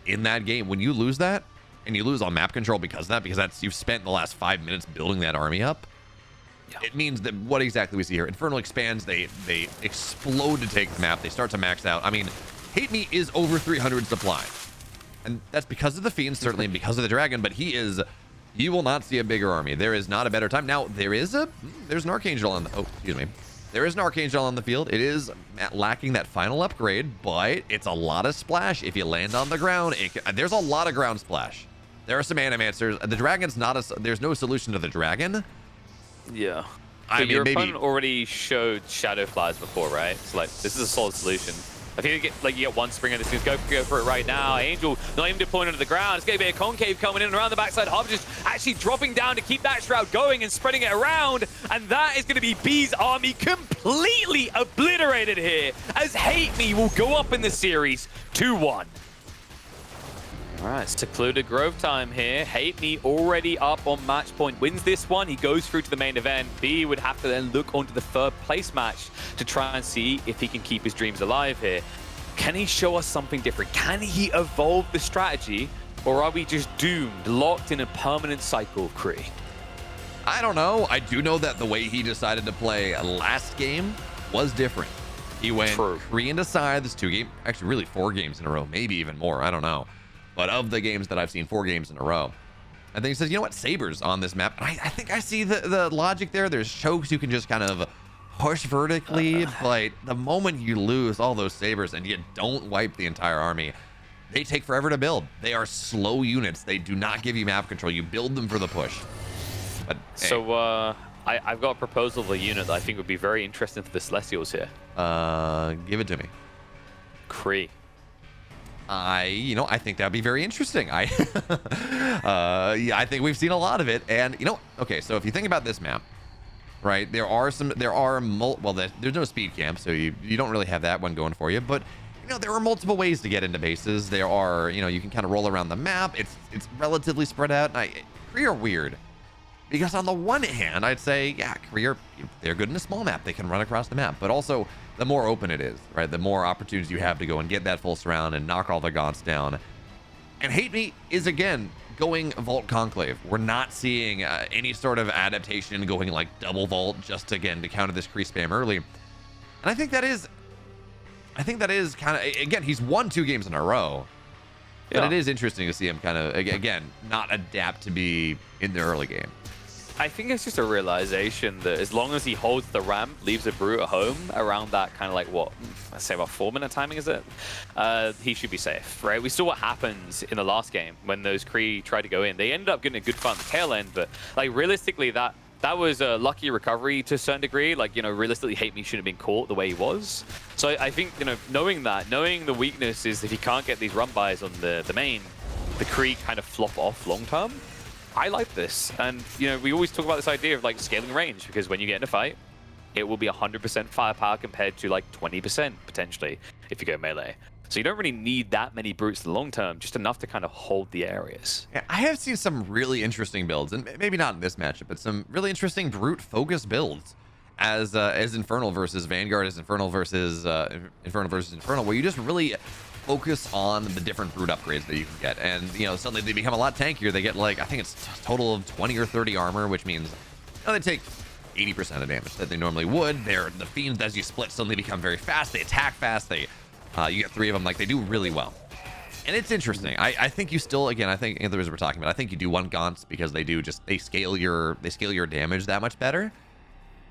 in that game, when you lose that, and you lose on map control because of that, because you've spent the last 5 minutes building that army up, it means that what exactly we see here, Infernal expands, they explode to take the map, they start to max out. I mean, HateMe is over 300 supply. And that's because of the Fiend, certainly, and because of the Dragon, but you will not see a bigger army. There is not a better time. Now, there's an Archangel on the, excuse me. There is an Archangel on the field. It is lacking that final upgrade, but it's a lot of splash. If you land on the ground, there's a lot of ground splash. There are some Animancers. The Dragon's there's no solution to the Dragon. Yeah. I mean, your maybe opponent already showed Shadow Flies before, right? So, like, this is a solid solution. I think you get one Springer. This is go for it right now. Angel not even deploying onto the ground. It's going to be a concave coming in and around the backside. Hub just actually dropping down to keep that shroud going and spreading it around. And that is going to be B's army completely obliterated here, as HateMe will go up in the series 2-1. All right, secluded Grove time here. HateMe already up on match point. Wins this one, he goes through to the main event. B would have to then look onto the third place match to try and see if he can keep his dreams alive here. Can he show us something different? Can he evolve the strategy? Or are we just doomed, locked in a permanent cycle of Kree? I don't know. I do know that the way he decided to play last game was different. He went Kree into Scythes, 2 games, actually really 4 games in a row, maybe even more, I don't know. But of the games that I've seen, 4 games in a row. And then he says, you know what, Saber's on this map. And I think I see the logic there. There's chokes you can just kind of push vertically, but the moment you lose all those Sabers and you don't wipe the entire army, they take forever to build. They are slow units. They do not give you map control. You build them for the push. But hey. So I've got a proposal of a unit that I think would be very interesting for the Celestials here. Give it to me. Kree. I think that'd be very interesting. Yeah, I think we've seen a lot of it. And, okay, so if you think about this map, right, there's no speed camp, so you don't really have that one going for you. But, there are multiple ways to get into bases. There are, you can kind of roll around the map. It's relatively spread out. Kree are weird. Because on the one hand, I'd say, yeah, Kree they're good in a small map. They can run across the map. But also, the more open it is, right? The more opportunities you have to go and get that full surround and knock all the gaunts down. And HateMe is, again, going Vault Conclave. We're not seeing any sort of adaptation going like double Vault just, again, to counter this Kree spam early. And I think that is kind of, again, he's won 2 games in a row. But it is interesting to see him kind of, again, not adapt to be in the early game. I think it's just a realization that as long as he holds the ramp, leaves a Brute at home around that kind of like, what, let's say about 4-minute timing, is it? He should be safe, right? We saw what happens in the last game when those Kree tried to go in. They ended up getting a good fight on the tail end, but like realistically, that was a lucky recovery to a certain degree. Like, realistically, HateMe shouldn't have been caught the way he was. So I think, knowing the weakness is if he can't get these run buys on the main, the Kree kind of flop off long term. I like this, and we always talk about this idea of like scaling range, because when you get in a fight, it will be 100% firepower compared to like 20% potentially if you go melee. So you don't really need that many brutes in the long term, just enough to kind of hold the areas. Yeah, I have seen some really interesting builds, and maybe not in this matchup, but some really interesting brute focused builds as Infernal versus Vanguard, as Infernal versus Infernal, where you just really focus on the different brute upgrades that you can get, and suddenly they become a lot tankier. They get like, I think it's a total of 20 or 30 armor, which means they take 80% of damage that they normally would. The Fiends, as you split, suddenly become very fast. They attack fast. You get 3 of them. Like, they do really well, and it's interesting. I think you still, again, I think others were talking about, I think you do want gaunts because they scale your damage that much better.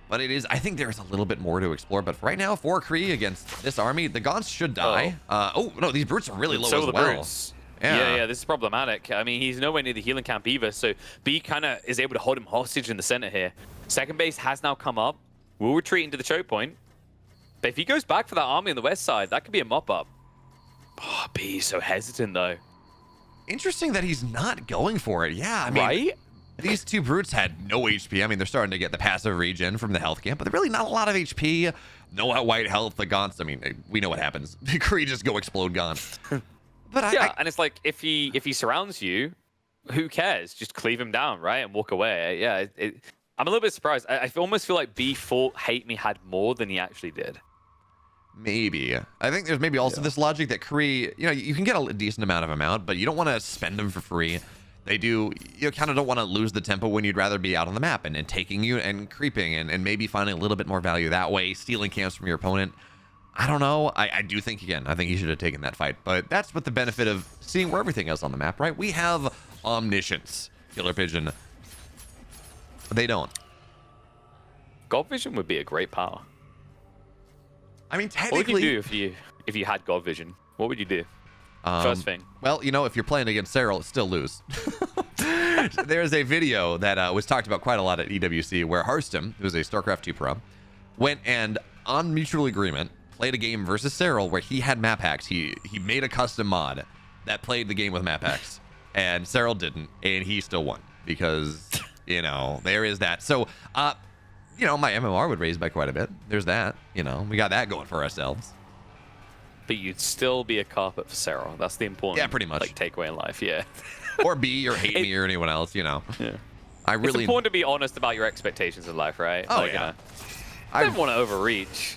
But I think there's a little bit more to explore. But for right now, for Kree against this army, the gaunts should die. Oh no, these brutes are really low as well. Brutes. Yeah, this is problematic. I mean, he's nowhere near the healing camp either, so B kind of is able to hold him hostage in the center here. Second base has now come up. We'll retreat into the choke point. But if he goes back for that army on the west side, that could be a mop-up. Oh, B's so hesitant, though. Interesting that he's not going for it. Yeah, I mean, right? These two brutes had no HP. I mean, they're starting to get the passive regen from the health camp, but they're really not a lot of HP. No white health. The Gaunts, I mean, we know what happens. Kree just go explode Gaunt. But yeah, and it's like, if he surrounds you, who cares? Just cleave him down, right? And walk away. Yeah, I'm a little bit surprised. I almost feel like B thought HateMe had more than he actually did. Maybe. I think there's maybe also this logic that Kree, you can get a decent amount, but you don't want to spend them for free. They do, you kind of don't want to lose the tempo when you'd rather be out on the map and taking you and creeping and maybe finding a little bit more value that way, stealing camps from your opponent. I don't know. I do think, again, I think he should have taken that fight, but that's what the benefit of seeing where everything is on the map, right? We have omniscience, Killer Pigeon. They don't. God Vision would be a great power. I mean, technically, what would you do if you had God Vision? What would you do? First thing. Well, if you're playing against Saber, still lose. There's a video that was talked about quite a lot at EWC where Harstem, who's a StarCraft 2 pro, went and, on mutual agreement, played a game versus Cyril where he had map hacks. He made a custom mod that played the game with map hacks, and Cyril didn't, and he still won because, there is that. So, my MMR would raise by quite a bit. There's that. We got that going for ourselves. But you'd still be a carpet for Sarah. That's the important, yeah, pretty much, takeaway in life. Yeah. Or B, or HateMe, or anyone else. Yeah. It's important to be honest about your expectations in life, right? Oh yeah. I don't want to overreach.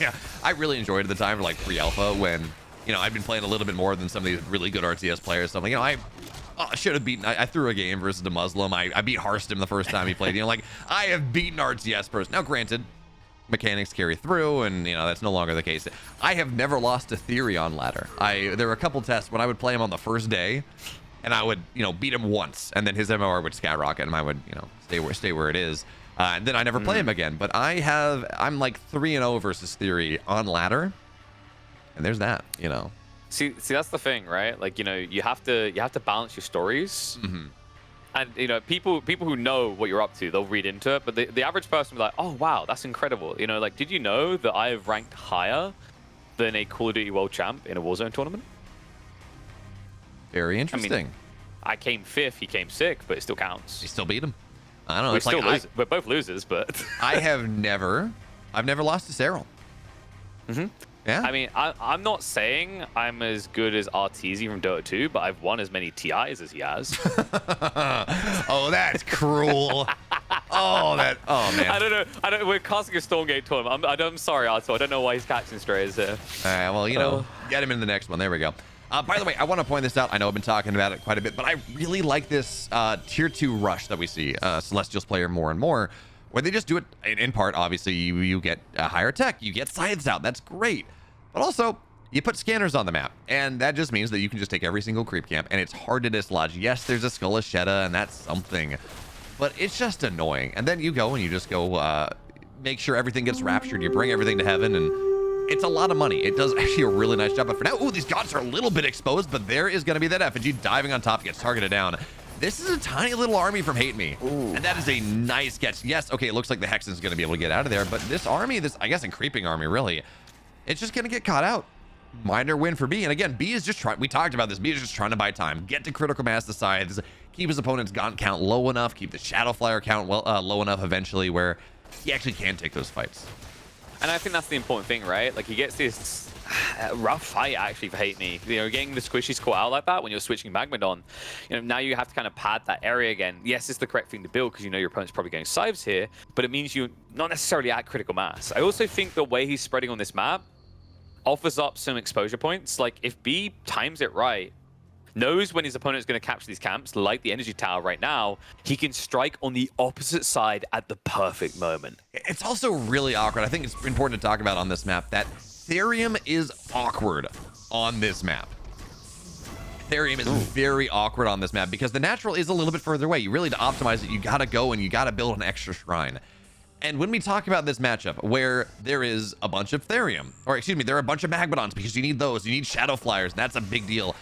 Yeah. I really enjoyed the time for pre-alpha when I'd been playing a little bit more than some of these really good RTS players. So I'm like, I should have beaten. I threw a game versus a Muslim. I beat Harstem the first time he played. I have beaten RTS person. Now, granted, mechanics carry through, and that's no longer the case. I have never lost a Theory on ladder. There were a couple tests when I would play him on the first day, and I would beat him once, and then his MMR would skyrocket, and I would stay where it is, and then I never play him again. But I'm like 3-0 versus Theory on ladder, and there's that. See, that's the thing, right? You have to balance your stories. Mm-hmm. And people who know what you're up to, they'll read into it. But the average person will be like, "Oh wow, that's incredible!" Did you know that I have ranked higher than a Call of Duty World Champ in a Warzone tournament? Very interesting. I mean, I came 5th, he came 6th, but it still counts. You still beat him. I don't know. We're both losers, but I've never lost to Cyril. Mm-hmm. Yeah. I mean, I'm not saying I'm as good as Arteezy from Dota 2, but I've won as many TIs as he has. Oh, that's cruel. Oh, man. I don't know. We're casting a Stormgate tournament. I'm sorry, Arto. I don't know why he's catching strays here. Well, get him in the next one. There we go. By the way, I want to point this out. I know I've been talking about it quite a bit, but I really like this tier 2 rush that we see Celestials player more and more, where they just do it in part. Obviously, you get higher tech, you get scythes out. That's great. But also, you put scanners on the map, and that just means that you can just take every single creep camp, and it's hard to dislodge. Yes, there's a Skull of Shedda, and that's something, but it's just annoying. And then you go and you just go make sure everything gets raptured. You bring everything to heaven, and it's a lot of money. It does actually a really nice job. But for now, these gods are a little bit exposed, but there is going to be that effigy diving on top, gets targeted down. This is a tiny little army from HateMe, and that is a nice catch. Yes, okay, it looks like the Hexen's going to be able to get out of there, but this army, I guess a creeping army, really, it's just going to get caught out. Minor win for B, and again, B is just trying, we talked about this, B is just trying to buy time, get to critical mass the scythes, keep his opponent's Gaunt count low enough, keep the Shadow Flyer count low enough eventually where he actually can take those fights. And I think that's the important thing, right? He gets this rough fight actually for HateMe. Getting the squishies caught out like that when you're switching Magmadon, now you have to kind of pad that area again. Yes, it's the correct thing to build because your opponent's probably going scythes here, but it means you're not necessarily at critical mass. I also think the way he's spreading on this map offers up some exposure points. If B times it right, knows when his opponent's going to capture these camps, like the energy tower right now, he can strike on the opposite side at the perfect moment. It's also really awkward. I think it's important to talk about on this map that Therium is awkward on this map. Therium is very awkward on this map because the natural is a little bit further away. You really, to optimize it, you got to go and you got to build an extra shrine. And when we talk about this matchup where there is a bunch of Therium, or excuse me, there are a bunch of Magmadons because you need those, you need Shadow Flyers, and that's a big deal.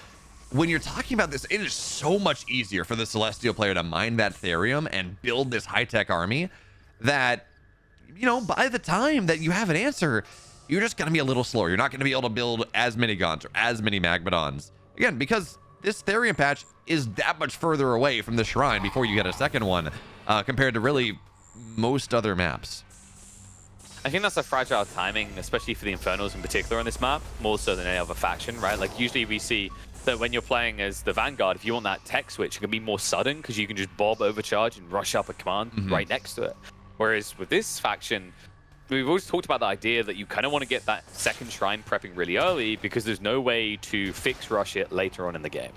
When you're talking about this, it is so much easier for the Celestial player to mine that Therium and build this high-tech army that, by the time that you have an answer, you're just going to be a little slower. You're not going to be able to build as many Gaunts or as many Magmadons. Again, because this Therian patch is that much further away from the shrine before you get a second one, compared to really most other maps. I think that's a fragile timing, especially for the Infernals in particular on this map, more so than any other faction, right? Like, usually we see that when you're playing as the Vanguard, if you want that tech switch, it can be more sudden because you can just bob overcharge and rush up a command right next to it. Whereas with this faction, we've always talked about the idea that you kind of want to get that second shrine prepping really early because there's no way to fix rush it later on in the game.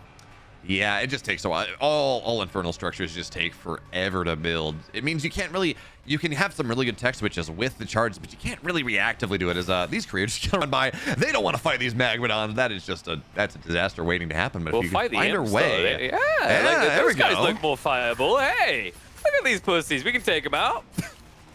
Yeah, it just takes a while. All infernal structures just take forever to build. It means you can't really, you can have some really good tech switches with the charges, but you can't really reactively do it as these creators just run by. They don't want to fight these Magmadons. That is just that's a disaster waiting to happen. But We'll if you can find a way. Those guys look more fireable. Hey, look at these pussies. We can take them out.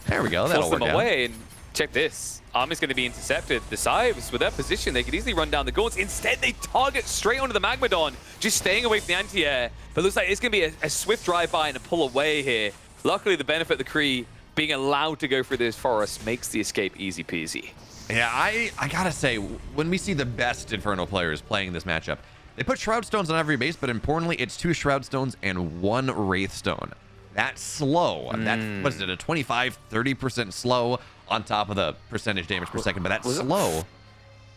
There we go. That'll Force work them out. away and check this. Army's going to be intercepted. The Scythes, with their position, they could easily run down the gaunts. Instead, they target straight onto the Magmadon, just staying away from the anti-air. But it looks like it's going to be a swift drive-by and a pull away here. Luckily, the benefit of the Kree being allowed to go through this forest makes the escape easy peasy. Yeah, I gotta say, when we see the best Infernal players playing this matchup, they put Shroud Stones on every base, but importantly, it's 2 Shroud Stones and 1 Wraith Stone. That's slow. That's, what is it, a 25-30% slow on top of the percentage damage per second, but that's slow.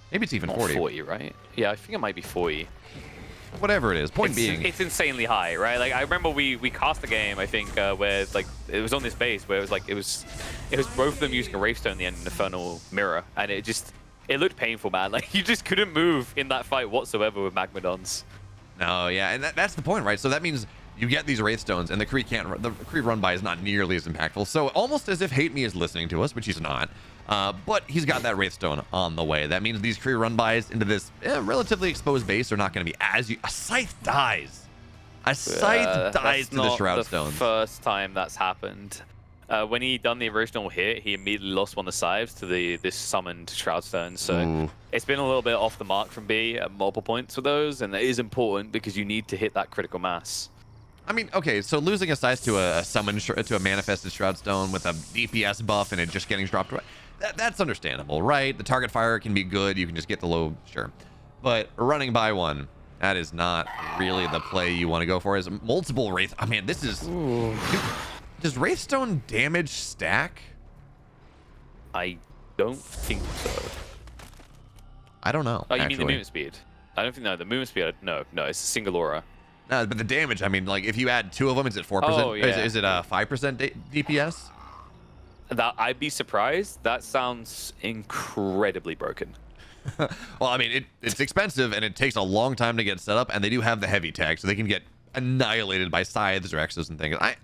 Maybe it's even 40. 40, right? Yeah, I think it might be 40. Whatever it is, point being, it's insanely high, right? Like, I remember we cast a game, I think, where like it was on this base where it was both of them using a Wraith Stone in the end, an Infernal Mirror, and it looked painful, man. Like, you just couldn't move in that fight whatsoever with Magmadons. no, yeah, and that's the point, right? So that means you get these Wraith Stones, and the Kree run by is not nearly as impactful. So almost as if HateMe is listening to us, which he's not, but he's got that Wraith Stone on the way. That means these Kree run bys into this relatively exposed base are not going to be as a Scythe dies. A Scythe dies to the Shroud Stones. First time that's happened. When he done the original hit, he immediately lost one of the Scythes to this summoned Shroud Stone. So it's been a little bit off the mark from B at multiple points for those, and it is important because you need to hit that critical mass. I mean, okay, so losing a Scythe to a summoned, to a manifested Shroud Stone with a DPS buff and it just getting dropped away, that's understandable, right? The target fire can be good. You can just get the low, sure. But running by one, that is not really the play you want to go for. Is multiple Wraith. I mean, this is... Does Wraith Stone damage stack? I don't think so. I don't know. Oh, you mean the movement speed? I don't think, no, the movement speed, no, it's a single aura. No, but the damage, I mean, like, if you add 2 of them, is it 4%? Oh, yeah. Is it a 5% DPS? That, I'd be surprised. That sounds incredibly broken. Well, I mean, it's expensive, and it takes a long time to get set up, and they do have the heavy tag, so they can get annihilated by Scythes or Exos and things. I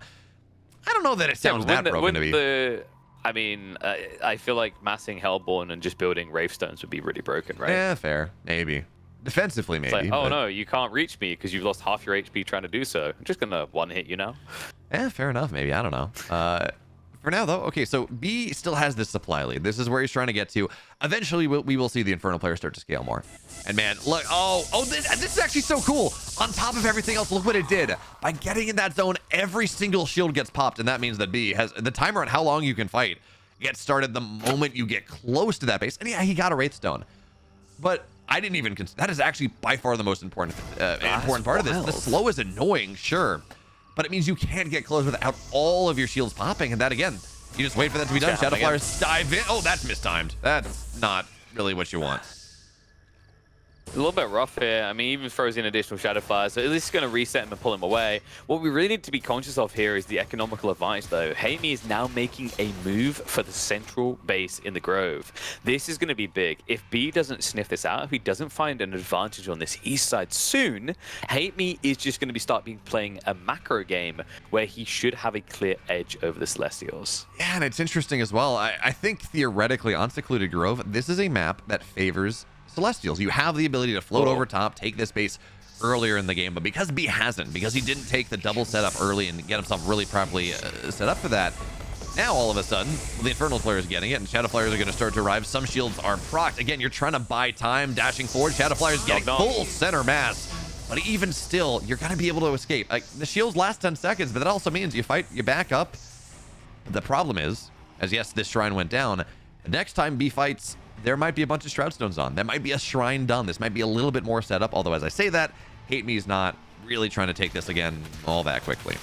don't know that it sounds that broken to me. I mean, I feel like massing Hellborn and just building Wraith Stones would be really broken, right? Yeah, fair. Maybe. Defensively, maybe. It's like, oh no, you can't reach me because you've lost half your HP trying to do so. I'm just gonna one-hit you now. Yeah, fair enough, maybe. I don't know. For now, though, okay, so B still has this supply lead. This is where he's trying to get to. Eventually, we will see the Infernal players start to scale more. And man, look, this is actually so cool. On top of everything else, look what it did. By getting in that zone, every single shield gets popped, and that means that B has the timer on how long you can fight gets started the moment you get close to that base. And yeah, he got a Wraith Stone. But I didn't even consider that is actually by far the most important part of this. The slow is annoying, sure, but it means you can't get close without all of your shields popping, and that again, you just wait for that to be done. Shadow Flyers dive in. Oh, that's mistimed. That's not really what you want. A little bit rough here. I mean, even throws in additional Shadow Flyers, so at least it's going to reset him and pull him away. What we really need to be conscious of here is the economical advantage, though. HateMe is now making a move for the central base in the Grove. This is going to be big. If B doesn't sniff this out, if he doesn't find an advantage on this east side soon, HateMe is just going to be playing a macro game where he should have a clear edge over the Celestials. Yeah, and it's interesting as well. I think theoretically on Secluded Grove, this is a map that favors Celestials. You have the ability to float over top, take this base earlier in the game, but because B hasn't, because he didn't take the double setup early and get himself really properly set up for that, now all of a sudden, the Infernal player is getting it, and Shadow Flyers are going to start to arrive. Some shields are procced. Again, you're trying to buy time, dashing forward. Shadow Flyers getting full center mass, but even still, you're going to be able to escape. Like, the shields last 10 seconds, but that also means you fight, you back up. The problem is, as yes, this shrine went down, the next time B fights, there might be a bunch of Shroud Stones on. There might be a shrine done. This might be a little bit more setup, although as I say that, HateMe's not really trying to take this again all that quickly.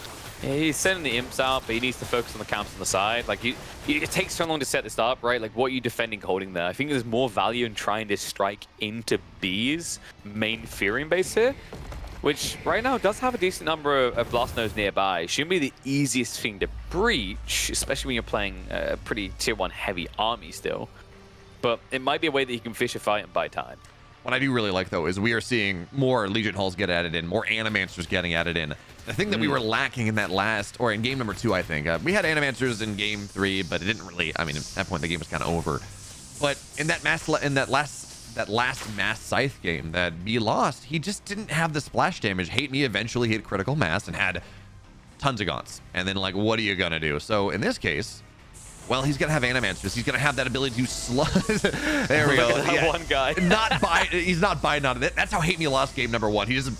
Yeah, he's sending the imps out, but he needs to focus on the camps on the side. Like, it takes so long to set this up, right? Like, what are you defending holding there? I think there's more value in trying to strike into B's main Fearing base here, which right now does have a decent number of blast nodes nearby. Shouldn't be the easiest thing to breach, especially when you're playing a pretty tier 1 heavy army still. But it might be a way that you can fish a fight and buy time. What I do really like, though, is we are seeing more Legion Hulls get added in, more Animancers getting added in. The thing that we were lacking in that last, or in game number 2, I think, we had Animancers in game 3, but it didn't really, I mean, at that point the game was kind of over. But in that last mass Scythe game that B lost, he just didn't have the splash damage. HateMe eventually hit critical mass and had tons of gaunts. And then, like, what are you gonna do? So in this case, well, he's gonna have Animancers. He's gonna have that ability to slow. There we go. Look at that one guy. He's not biting on it. That's how HateMe lost game number 1. He just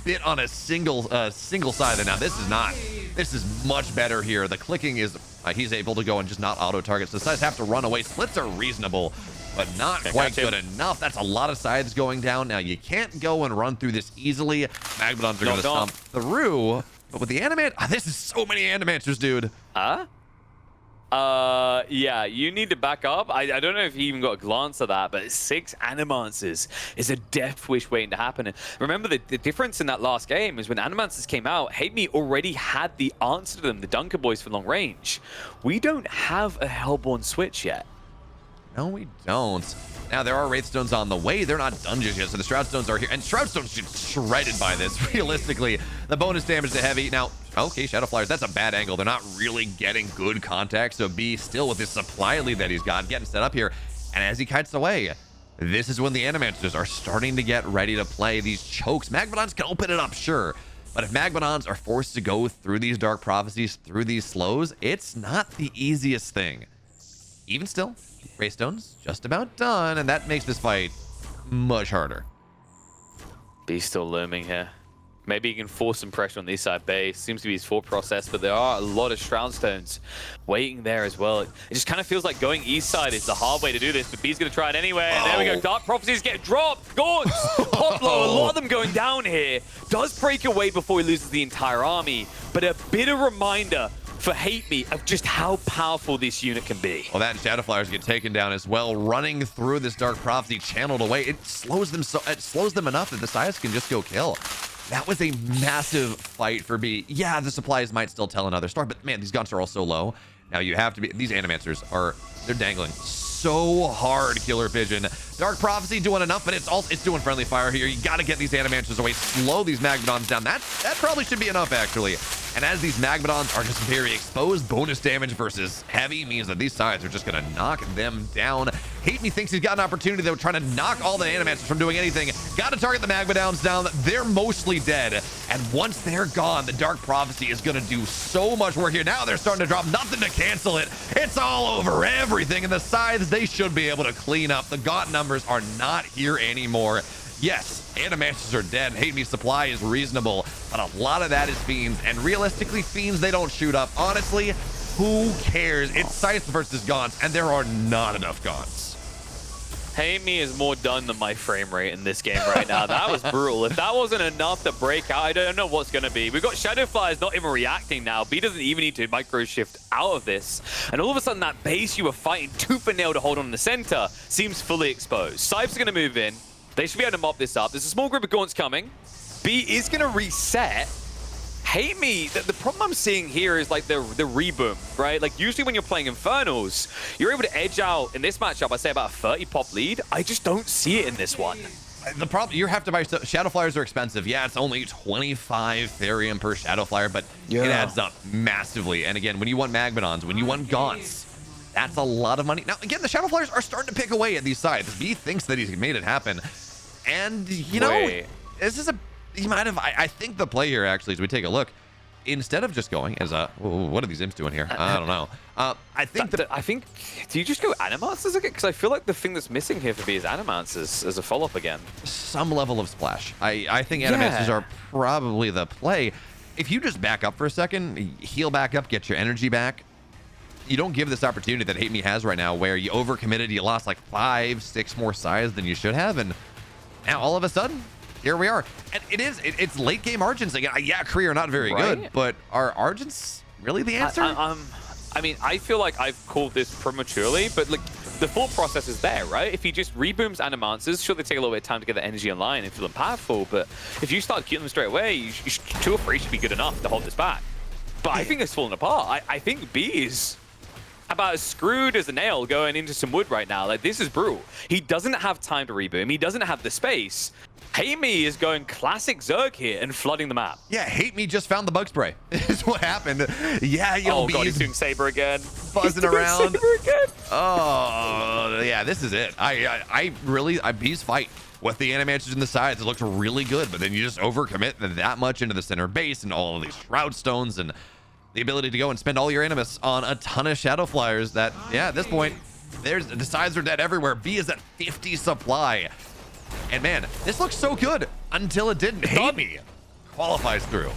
bit on a single side. And now this is not. This is much better here. The clicking is. He's able to go and just not auto target. So the sides have to run away. Splits are reasonable, but not quite good enough. That's a lot of sides going down. Now you can't go and run through this easily. Magmadons are gonna stomp through. But with the animate, this is so many Animancers, dude. Yeah, you need to back up. I don't know if he even got a glance at that, but 6 Animancers is a death wish waiting to happen. And remember, the difference in that last game is when Animancers came out, HateMe already had the answer to them, the Dunker Boys for long range. We don't have a Hellborn switch yet. No, we don't. Now, there are Wraithstones on the way. They're not dungeons yet, so the Shroudstones are here. And Shroudstones get shredded by this, realistically. The bonus damage to heavy. Now, okay, Shadow Flyers, that's a bad angle. They're not really getting good contact, so B still with his supply lead that he's got, getting set up here. And as he kites away, this is when the Animancers are starting to get ready to play these chokes. Magmadons can open it up, sure. But if Magmadons are forced to go through these Dark Prophecies, through these slows, it's not the easiest thing. Even still, Wraithstone's just about done, and that makes this fight much harder. B's still looming here. Maybe he can force some pressure on the east side base. Seems to be his thought process, but there are a lot of Shroudstones waiting there as well. It just kind of feels like going east side is the hard way to do this, but B's going to try it anyway. And there we go. Dark Prophecies get dropped. Gaunts, Poplo, a lot of them going down here. Does break away before he loses the entire army, but a bitter reminder for HateMe of just how powerful this unit can be. Well, that and Shadow Flyers get taken down as well, running through this Dark Prophecy channeled away. It slows them enough that the Scythes can just go kill. That was a massive fight for B. Yeah, the supplies might still tell another story, but man, these guns are all so low. Now you have to be, these Animancers they're dangling so hard, Killer Pigeon. Dark Prophecy doing enough, but it's doing friendly fire here. You got to get these Animancers away, slow these Magmadons down. That probably should be enough, actually. And as these Magmadons are just very exposed, bonus damage versus heavy means that these sides are just going to knock them down. HateMe thinks he's got an opportunity, though, trying to knock all the Animancers from doing anything. Got to target the Magmadons down. They're mostly dead. And once they're gone, the Dark Prophecy is going to do so much work here. Now they're starting to drop nothing to cancel it. It's all over everything. And the Scythes, they should be able to clean up. The Gaunt numbers are not here anymore. Yes, Animancers are dead. HateMe's supply is reasonable, but a lot of that is Fiends. And realistically, Fiends, they don't shoot up. Honestly, who cares? It's Scythe versus Gaunts, and there are not enough Gaunts. HateMe is more done than my frame rate in this game right now. That was brutal. If that wasn't enough to break out, I don't know what's going to be. We've got Shadow Flyers not even reacting now. B doesn't even need to micro shift out of this. And all of a sudden, that base you were fighting tooth and nail to hold on in the center seems fully exposed. Scythe's going to move in. They should be able to mop this up. There's a small group of Gaunts coming. B is going to reset. HateMe, the problem I'm seeing here is like the reboom, right? Like usually when you're playing Infernals, you're able to edge out in this matchup, I say about a 30 pop lead. I just don't see it in this one. The problem, you have to buy Shadow Flyers are expensive. Yeah, it's only 25 Therium per Shadow Flyer, but it adds up massively. And again, when you want Magmadons, when you want Gaunts, that's a lot of money. Now, again, the Shadow Flyers are starting to pick away at these sides. B thinks that he's made it happen. And, you know, this is he might have, I think the play here, actually, as we take a look, instead of just going as what are these imps doing here? I don't know. I think do you just go Animancers again? Because I feel like the thing that's missing here for B is Animancers as a follow-up again. Some level of splash. I think Animancers are probably the play. If you just back up for a second, heal back up, get your energy back, you don't give this opportunity that HateMe has right now where you overcommitted, you lost like 5, 6 more size than you should have, and now all of a sudden, here we are. And it's late game Argents again. Yeah, Kree are not very good, but are Argents really the answer? I mean, I feel like I've called this prematurely, but like the thought process is there, right? If he just rebooms Animancers, sure, they take a little bit of time to get the energy online and feel impactful, but if you start killing them straight away, 2 or 3 should be good enough to hold this back. But I think it's falling apart. I think B is about as screwed as a nail going into some wood right now. Like, this is brutal. He doesn't have time to reboom. He doesn't have the space. HateMe is going classic Zerg here and flooding the map. Yeah, HateMe just found the bug spray. Is what happened. Yeah, oh god, he's doing Saber again. Buzzing around. Saber again. Oh, yeah, this is it. I really, B's fight with the Animancers in the sides, it looked really good, but then you just overcommit that much into the center base and all of these Shroud Stones and the ability to go and spend all your Animus on a ton of Shadow Flyers that, yeah, at this point, the sides are dead everywhere. B is at 50 supply. And man, this looks so good until it didn't. HateMe qualifies through.